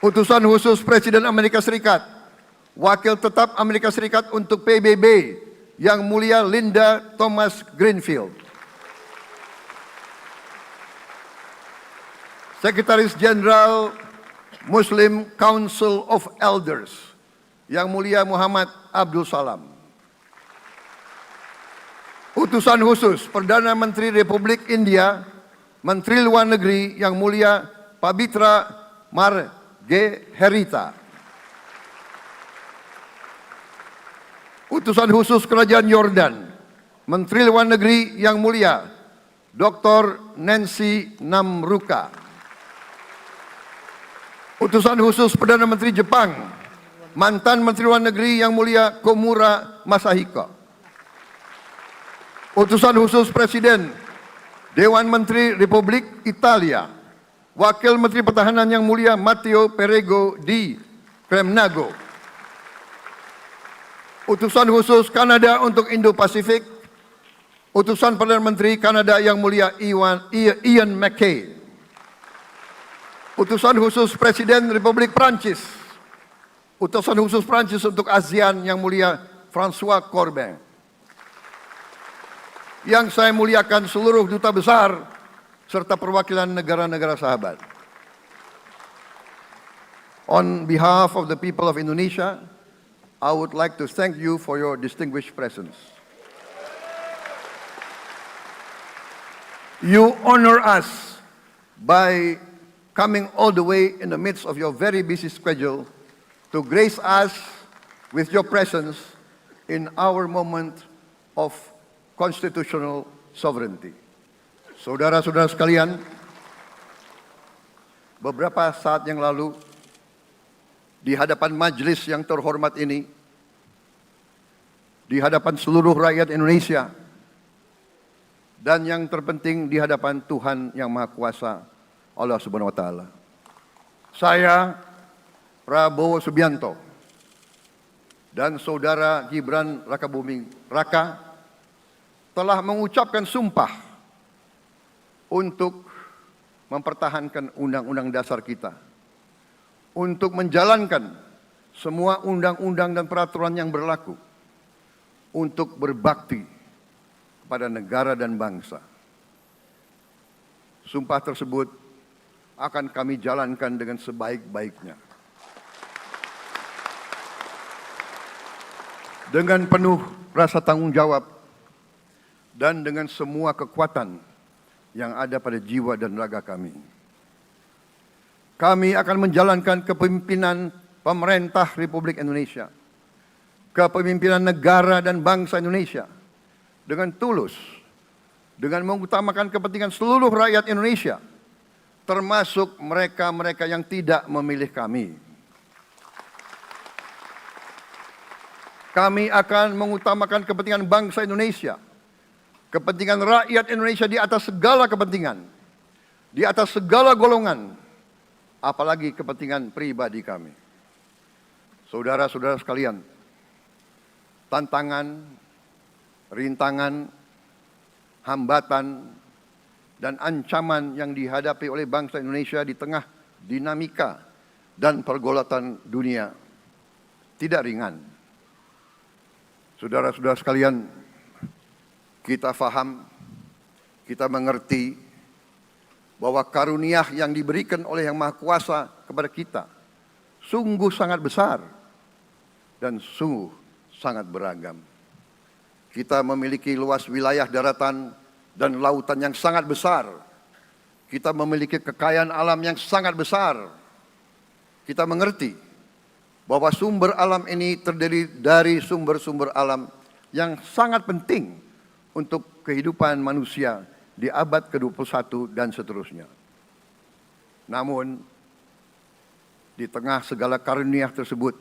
Utusan khusus Presiden Amerika Serikat, Wakil Tetap Amerika Serikat untuk PBB Yang Mulia Linda Thomas Greenfield. Sekretaris Jenderal Muslim Council of Elders Yang Mulia Muhammad Abdul Salam. Utusan khusus Perdana Menteri Republik India, Menteri Luar Negeri Yang Mulia Pabitra Margherita. Utusan khusus Kerajaan Yordan, Menteri Luar Negeri Yang Mulia Dr. Nancy Namruka. Utusan khusus Perdana Menteri Jepang, mantan Menteri Luar Negeri Yang Mulia Komura Masahiko. Utusan khusus Presiden Dewan Menteri Republik Italia, Wakil Menteri Pertahanan Yang Mulia Matteo Perego di Kremnago. Utusan khusus Kanada untuk Indo-Pasifik, Utusan Perdana Menteri Kanada Yang Mulia Ian MacKay. Utusan khusus Presiden Republik Prancis, Utusan khusus Prancis untuk ASEAN Yang Mulia François Corbin. Yang saya muliakan seluruh duta besar serta perwakilan negara-negara sahabat. On behalf of the people of Indonesia, I would like to thank you for your distinguished presence. You honor us by coming all the way in the midst of your very busy schedule to grace us with your presence in our moment of constitutional sovereignty. Saudara-saudara sekalian, beberapa saat yang lalu di hadapan majelis yang terhormat ini di hadapan seluruh rakyat Indonesia, dan yang terpenting di hadapan Tuhan Yang Maha Kuasa, Allah Subhanahu wa Ta'ala. Saya, Prabowo Subianto, dan Saudara Gibran Rakabuming Raka telah mengucapkan sumpah untuk mempertahankan Undang-Undang Dasar kita, untuk menjalankan semua undang-undang dan peraturan yang berlaku, untuk berbakti kepada negara dan bangsa. Sumpah tersebut akan kami jalankan dengan sebaik-baiknya. Dengan penuh rasa tanggung jawab dan dengan semua kekuatan yang ada pada jiwa dan raga kami. Kami akan menjalankan kepemimpinan pemerintah Republik Indonesia, kepemimpinan negara dan bangsa Indonesia dengan tulus, dengan mengutamakan kepentingan seluruh rakyat Indonesia, termasuk mereka-mereka yang tidak memilih kami. Kami akan mengutamakan kepentingan bangsa Indonesia, kepentingan rakyat Indonesia di atas segala kepentingan, di atas segala golongan, apalagi kepentingan pribadi kami. Saudara-saudara sekalian, tantangan, rintangan, hambatan, dan ancaman yang dihadapi oleh bangsa Indonesia di tengah dinamika dan pergolatan dunia tidak ringan. Saudara-saudara sekalian, kita faham, kita mengerti bahwa karunia yang diberikan oleh Yang Maha Kuasa kepada kita sungguh sangat besar dan sungguh sangat beragam. Kita memiliki luas wilayah daratan dan lautan yang sangat besar. Kita memiliki kekayaan alam yang sangat besar. Kita mengerti bahwa sumber alam ini terdiri dari sumber-sumber alam yang sangat penting untuk kehidupan manusia di abad ke-21 dan seterusnya. Namun, di tengah segala karunia tersebut,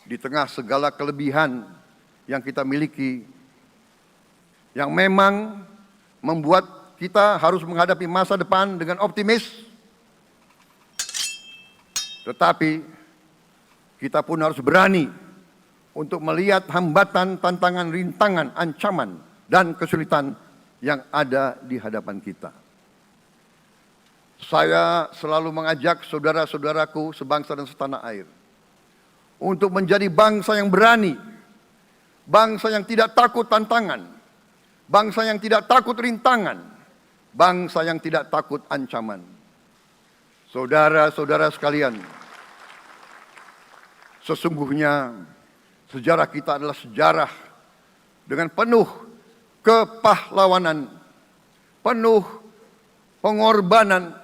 di tengah segala kelebihan yang kita miliki, yang memang membuat kita harus menghadapi masa depan dengan optimis, tetapi kita pun harus berani untuk melihat hambatan, tantangan, rintangan, ancaman, dan kesulitan yang ada di hadapan kita. Saya selalu mengajak saudara-saudaraku sebangsa dan setanah air untuk menjadi bangsa yang berani, bangsa yang tidak takut tantangan, bangsa yang tidak takut rintangan, bangsa yang tidak takut ancaman. Saudara-saudara sekalian, sesungguhnya sejarah kita adalah sejarah dengan penuh kepahlawanan, penuh pengorbanan,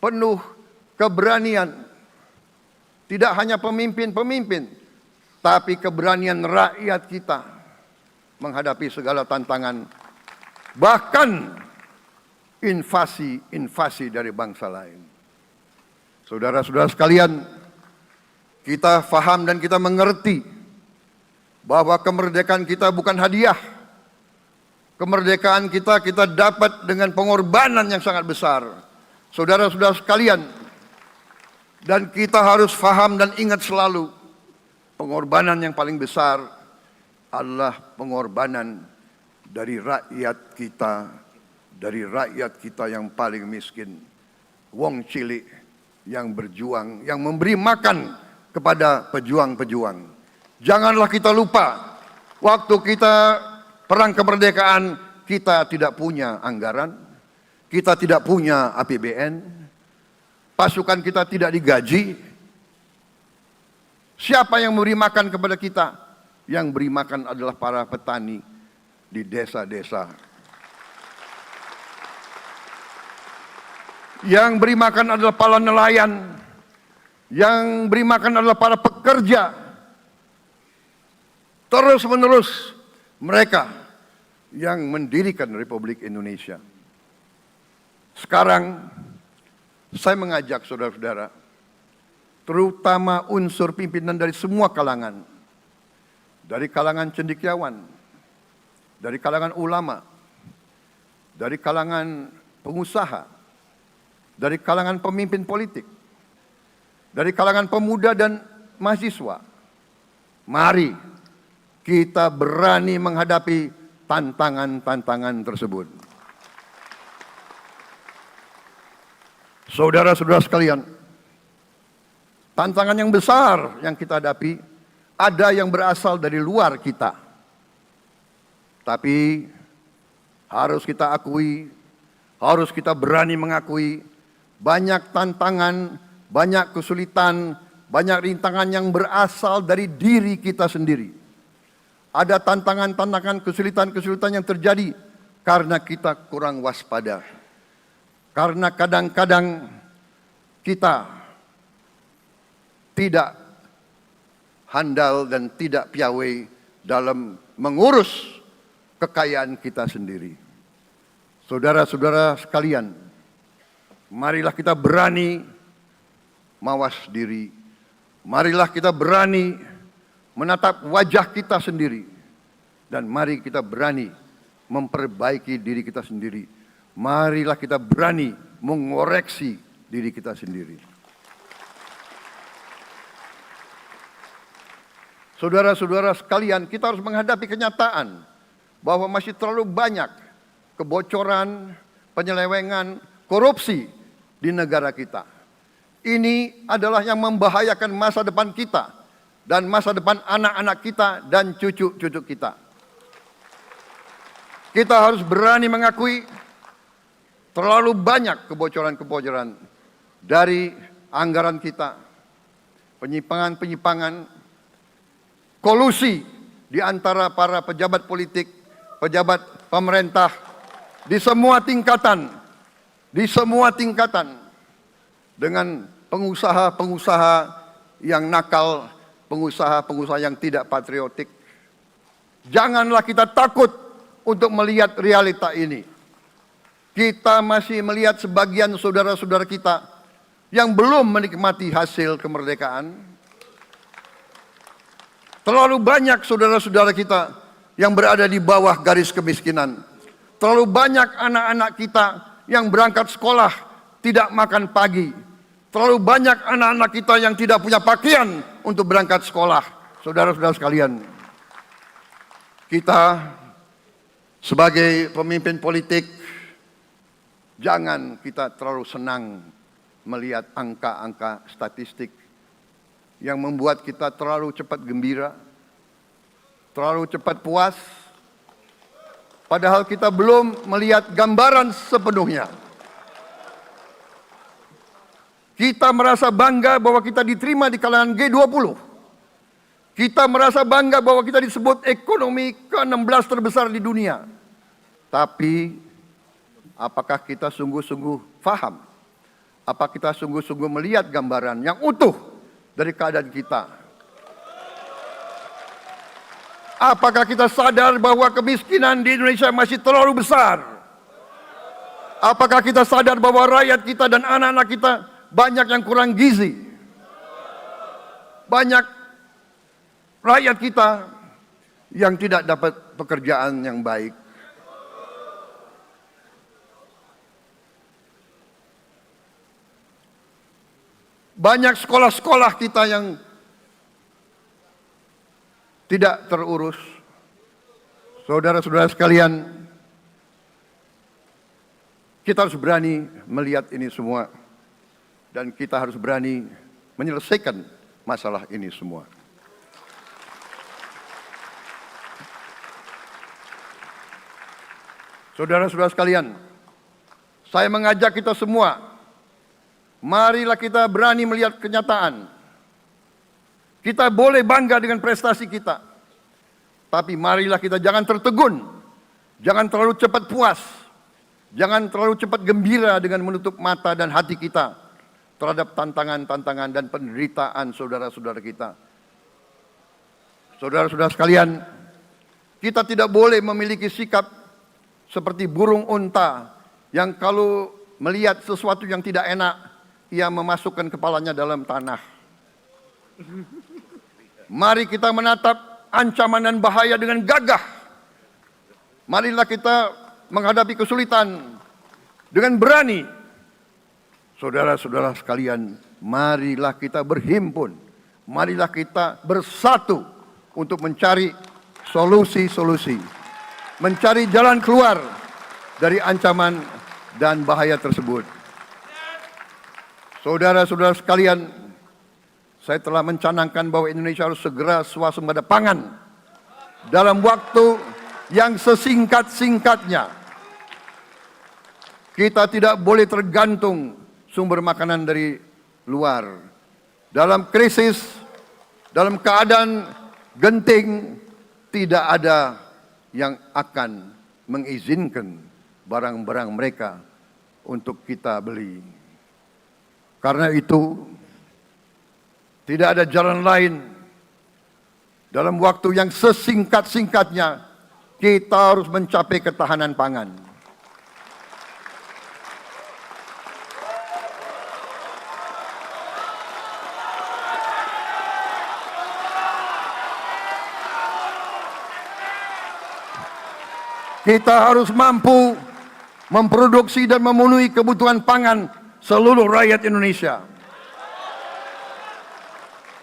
penuh keberanian. Tidak hanya pemimpin-pemimpin, tapi keberanian rakyat kita menghadapi segala tantangan, bahkan invasi-invasi dari bangsa lain. Saudara-saudara sekalian, kita faham dan kita mengerti bahwa kemerdekaan kita bukan hadiah. Kemerdekaan kita dapat dengan pengorbanan yang sangat besar. Saudara-saudara sekalian, dan kita harus faham dan ingat selalu, pengorbanan yang paling besar adalah pengorbanan dari rakyat kita yang paling miskin. Wong cilik yang berjuang, yang memberi makan kepada pejuang-pejuang. Janganlah kita lupa, waktu kita perang kemerdekaan, kita tidak punya anggaran, kita tidak punya APBN, pasukan kita tidak digaji. Siapa yang memberi makan kepada kita? Yang beri makan adalah para petani di desa-desa. Yang beri makan adalah para nelayan. Yang beri makan adalah para pekerja. Terus-menerus mereka yang mendirikan Republik Indonesia. Sekarang saya mengajak saudara-saudara, terutama unsur pimpinan dari semua kalangan, dari kalangan cendekiawan, dari kalangan ulama, dari kalangan pengusaha, dari kalangan pemimpin politik, dari kalangan pemuda dan mahasiswa. Mari kita berani menghadapi tantangan-tantangan tersebut. Saudara-saudara sekalian, tantangan yang besar yang kita hadapi ada yang berasal dari luar kita. Tapi harus kita akui, harus kita berani mengakui banyak tantangan, banyak kesulitan, banyak rintangan yang berasal dari diri kita sendiri. Ada tantangan-tantangan, kesulitan-kesulitan yang terjadi karena kita kurang waspada. Karena kadang-kadang kita tidak handal dan tidak piawai dalam mengurus kekayaan kita sendiri. Saudara-saudara sekalian, marilah kita berani mawas diri. Marilah kita berani menatap wajah kita sendiri. Dan mari kita berani memperbaiki diri kita sendiri. Marilah kita berani mengoreksi diri kita sendiri. Saudara-saudara sekalian, kita harus menghadapi kenyataan bahwa masih terlalu banyak kebocoran, penyelewengan, korupsi di negara kita. Ini adalah yang membahayakan masa depan kita dan masa depan anak-anak kita dan cucu-cucu kita. Kita harus berani mengakui terlalu banyak kebocoran-kebocoran dari anggaran kita, penyimpangan-penyimpangan, kolusi di antara para pejabat politik, pejabat pemerintah di semua tingkatan, dengan pengusaha-pengusaha yang nakal, pengusaha-pengusaha yang tidak patriotik. Janganlah kita takut untuk melihat realita ini. Kita masih melihat sebagian saudara-saudara kita yang belum menikmati hasil kemerdekaan. Terlalu banyak saudara-saudara kita yang berada di bawah garis kemiskinan. Terlalu banyak anak-anak kita yang berangkat sekolah tidak makan pagi. Terlalu banyak anak-anak kita yang tidak punya pakaian untuk berangkat sekolah. Saudara-saudara sekalian, kita sebagai pemimpin politik, jangan kita terlalu senang melihat angka-angka statistik yang membuat kita terlalu cepat gembira, terlalu cepat puas, padahal kita belum melihat gambaran sepenuhnya. Kita merasa bangga bahwa kita diterima di kalangan G20. Kita merasa bangga bahwa kita disebut ekonomi ke-16 terbesar di dunia. Tapi apakah kita sungguh-sungguh faham? Apa kita sungguh-sungguh melihat gambaran yang utuh dari keadaan kita? Apakah kita sadar bahwa kemiskinan di Indonesia masih terlalu besar? Apakah kita sadar bahwa rakyat kita dan anak-anak kita banyak yang kurang gizi? Banyak rakyat kita yang tidak dapat pekerjaan yang baik. Banyak sekolah-sekolah kita yang tidak terurus. Saudara-saudara sekalian, kita harus berani melihat ini semua. Dan kita harus berani menyelesaikan masalah ini semua. Saudara-saudara sekalian, saya mengajak kita semua, marilah kita berani melihat kenyataan. Kita boleh bangga dengan prestasi kita. Tapi marilah kita jangan tertegun. Jangan terlalu cepat puas. Jangan terlalu cepat gembira dengan menutup mata dan hati kita terhadap tantangan-tantangan dan penderitaan saudara-saudara kita. Saudara-saudara sekalian, kita tidak boleh memiliki sikap seperti burung unta yang kalau melihat sesuatu yang tidak enak, ia memasukkan kepalanya dalam tanah. Mari kita menatap ancaman dan bahaya dengan gagah. Marilah kita menghadapi kesulitan dengan berani. Saudara-saudara sekalian, marilah kita berhimpun. Marilah kita bersatu untuk mencari solusi-solusi. Mencari jalan keluar dari ancaman dan bahaya tersebut. Saudara-saudara sekalian, saya telah mencanangkan bahwa Indonesia harus segera swasembada pangan dalam waktu yang sesingkat-singkatnya. Kita tidak boleh tergantung sumber makanan dari luar. Dalam krisis, dalam keadaan genting, tidak ada yang akan mengizinkan barang-barang mereka untuk kita beli. Karena itu, tidak ada jalan lain. Dalam waktu yang sesingkat-singkatnya, kita harus mencapai ketahanan pangan. Kita harus mampu memproduksi dan memenuhi kebutuhan pangan seluruh rakyat Indonesia.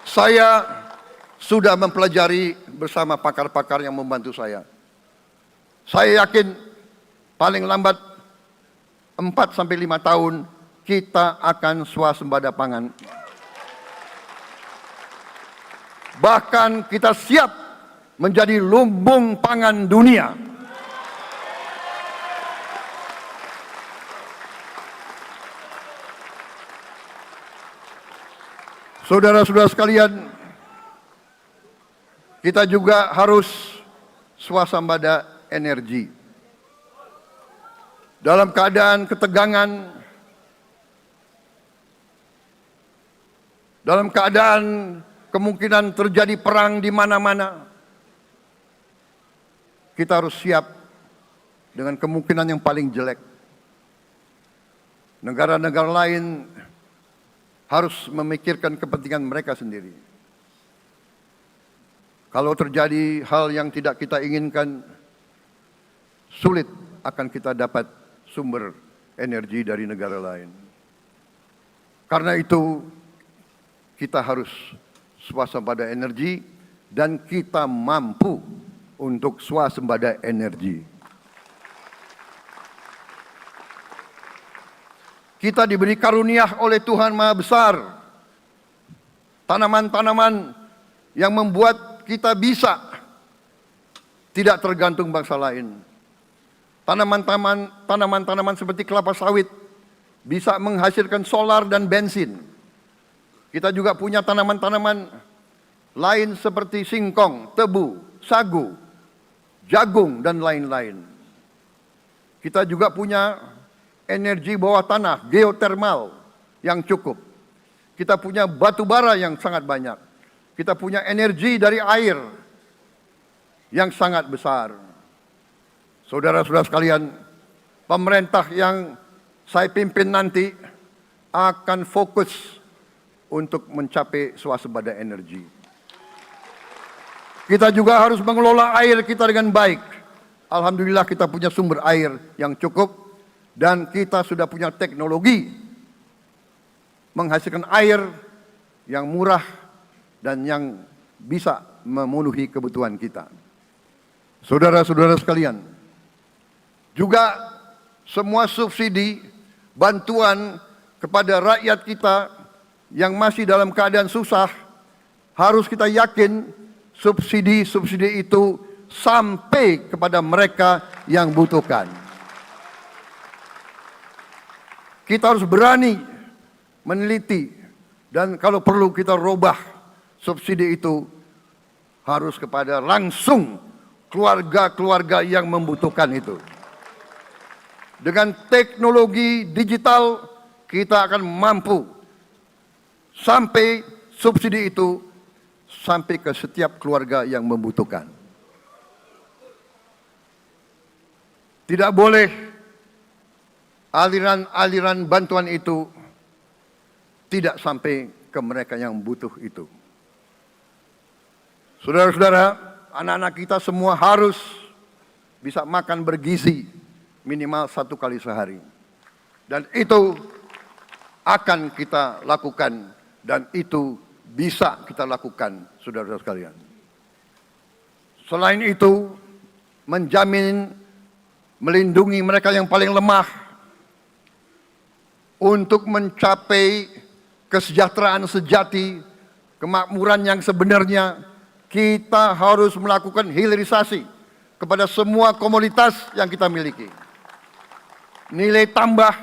Saya sudah mempelajari bersama pakar-pakar yang membantu saya. Saya yakin paling lambat 4-5 tahun kita akan swasembada pangan. Bahkan kita siap menjadi lumbung pangan dunia. Saudara-saudara sekalian, kita juga harus swasembada energi. Dalam keadaan ketegangan, dalam keadaan kemungkinan terjadi perang di mana-mana, kita harus siap dengan kemungkinan yang paling jelek. Negara-negara lain harus memikirkan kepentingan mereka sendiri. Kalau terjadi hal yang tidak kita inginkan, sulit akan kita dapat sumber energi dari negara lain. Karena itu, kita harus swasembada energi dan kita mampu untuk swasembada energi. Kita diberi karunia oleh Tuhan Maha Besar. Tanaman-tanaman yang membuat kita bisa tidak tergantung bangsa lain. Tanaman-tanaman seperti kelapa sawit bisa menghasilkan solar dan bensin. Kita juga punya tanaman-tanaman lain seperti singkong, tebu, sagu, jagung, dan lain-lain. Kita juga punya energi bawah tanah, geotermal yang cukup. Kita punya batu bara yang sangat banyak. Kita punya energi dari air yang sangat besar. Saudara-saudara sekalian, pemerintah yang saya pimpin nanti akan fokus untuk mencapai swasembada energi. Kita juga harus mengelola air kita dengan baik. Alhamdulillah kita punya sumber air yang cukup. Dan kita sudah punya teknologi menghasilkan air yang murah dan yang bisa memenuhi kebutuhan kita. Saudara-saudara sekalian, juga semua subsidi, bantuan kepada rakyat kita yang masih dalam keadaan susah, harus kita yakin subsidi-subsidi itu sampai kepada mereka yang butuhkan. Kita harus berani meneliti dan kalau perlu kita robah subsidi itu harus kepada langsung keluarga-keluarga yang membutuhkan itu. Dengan teknologi digital kita akan mampu sampai subsidi itu sampai ke setiap keluarga yang membutuhkan. Tidak boleh aliran-aliran bantuan itu tidak sampai ke mereka yang butuh itu. Saudara-saudara, anak-anak kita semua harus bisa makan bergizi minimal 1 kali sehari. Dan itu akan kita lakukan dan itu bisa kita lakukan, saudara-saudara sekalian. Selain itu, menjamin melindungi mereka yang paling lemah untuk mencapai kesejahteraan sejati, kemakmuran yang sebenarnya, kita harus melakukan hilirisasi kepada semua komoditas yang kita miliki. Nilai tambah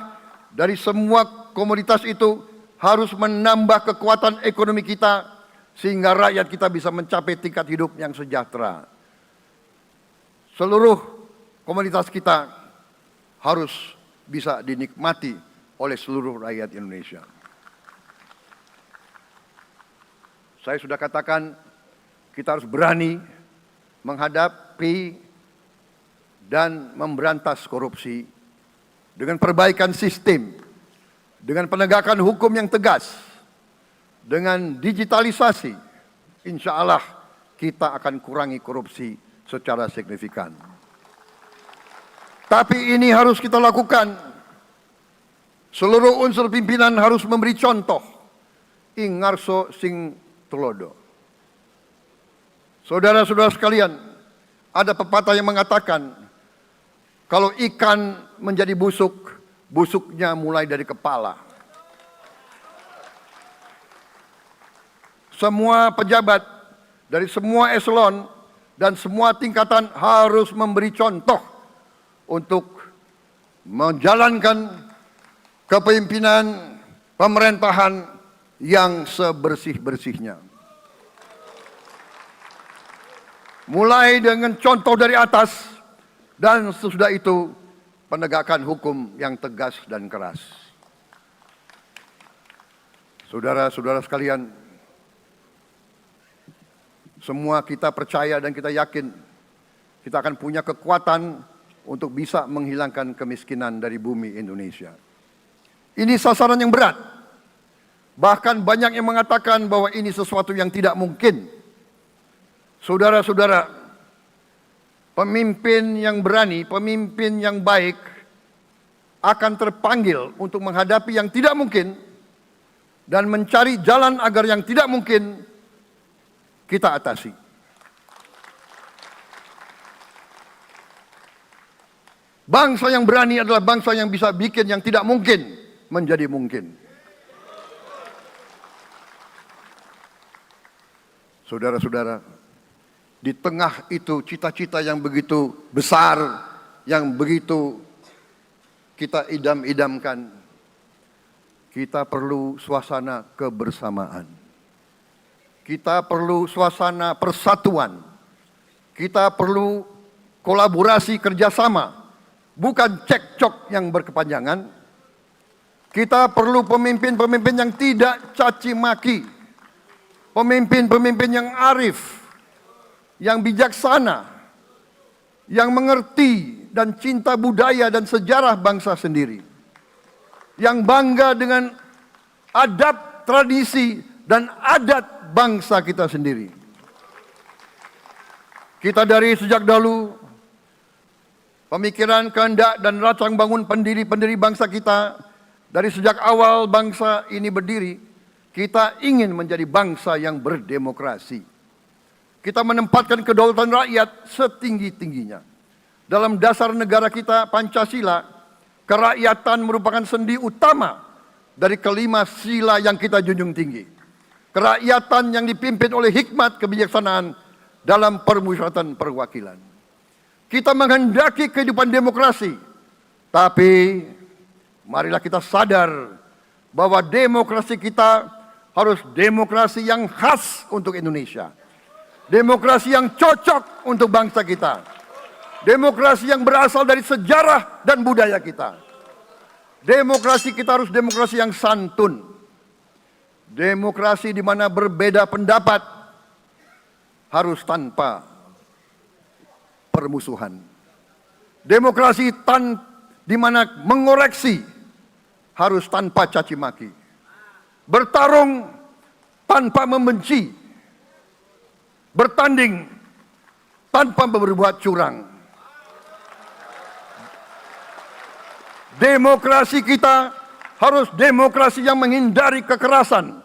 dari semua komoditas itu harus menambah kekuatan ekonomi kita sehingga rakyat kita bisa mencapai tingkat hidup yang sejahtera. Seluruh komoditas kita harus bisa dinikmati oleh seluruh rakyat Indonesia. Saya sudah katakan kita harus berani menghadapi dan memberantas korupsi dengan perbaikan sistem, dengan penegakan hukum yang tegas, dengan digitalisasi. Insya Allah kita akan kurangi korupsi secara signifikan. Tapi ini harus kita lakukan. Seluruh unsur pimpinan harus memberi contoh. Ingarso sing tulodo. Saudara-saudara sekalian, ada pepatah yang mengatakan, kalau ikan menjadi busuk, busuknya mulai dari kepala. Semua pejabat dari semua eselon dan semua tingkatan harus memberi contoh untuk menjalankan kepemimpinan pemerintahan yang sebersih-bersihnya. Mulai dengan contoh dari atas dan sesudah itu penegakan hukum yang tegas dan keras. Saudara-saudara sekalian, semua kita percaya dan kita yakin kita akan punya kekuatan untuk bisa menghilangkan kemiskinan dari bumi Indonesia. Ini sasaran yang berat. Bahkan banyak yang mengatakan bahwa ini sesuatu yang tidak mungkin. Saudara-saudara, pemimpin yang berani, pemimpin yang baik akan terpanggil untuk menghadapi yang tidak mungkin dan mencari jalan agar yang tidak mungkin kita atasi. Bangsa yang berani adalah bangsa yang bisa bikin yang tidak mungkin menjadi mungkin. Saudara-saudara, di tengah itu cita-cita yang begitu besar, yang begitu kita idam-idamkan, kita perlu suasana kebersamaan. Kita perlu suasana persatuan. Kita perlu kolaborasi kerjasama, bukan cekcok yang berkepanjangan. Kita perlu pemimpin-pemimpin yang tidak caci maki, pemimpin-pemimpin yang arif, yang bijaksana, yang mengerti dan cinta budaya dan sejarah bangsa sendiri, yang bangga dengan adab, tradisi, dan adat bangsa kita sendiri. Kita dari sejak dahulu, pemikiran, kehendak, dan rancang bangun pendiri-pendiri bangsa kita, dari sejak awal bangsa ini berdiri, kita ingin menjadi bangsa yang berdemokrasi. Kita menempatkan kedaulatan rakyat setinggi-tingginya. Dalam dasar negara kita, Pancasila, kerakyatan merupakan sendi utama dari kelima sila yang kita junjung tinggi. Kerakyatan yang dipimpin oleh hikmat kebijaksanaan dalam permusyawaratan perwakilan. Kita menghendaki kehidupan demokrasi, tapi marilah kita sadar bahwa demokrasi kita harus demokrasi yang khas untuk Indonesia. Demokrasi yang cocok untuk bangsa kita. Demokrasi yang berasal dari sejarah dan budaya kita. Demokrasi kita harus demokrasi yang santun. Demokrasi di mana berbeda pendapat harus tanpa permusuhan. Demokrasi di mana mengoreksi harus tanpa caci maki. Bertarung tanpa membenci. Bertanding tanpa berbuat curang. Demokrasi kita harus demokrasi yang menghindari kekerasan,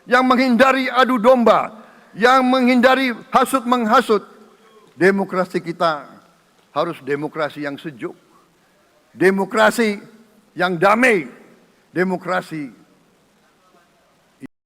yang menghindari adu domba, yang menghindari hasut-menghasut. Demokrasi kita harus demokrasi yang sejuk, demokrasi yang damai, demokrasi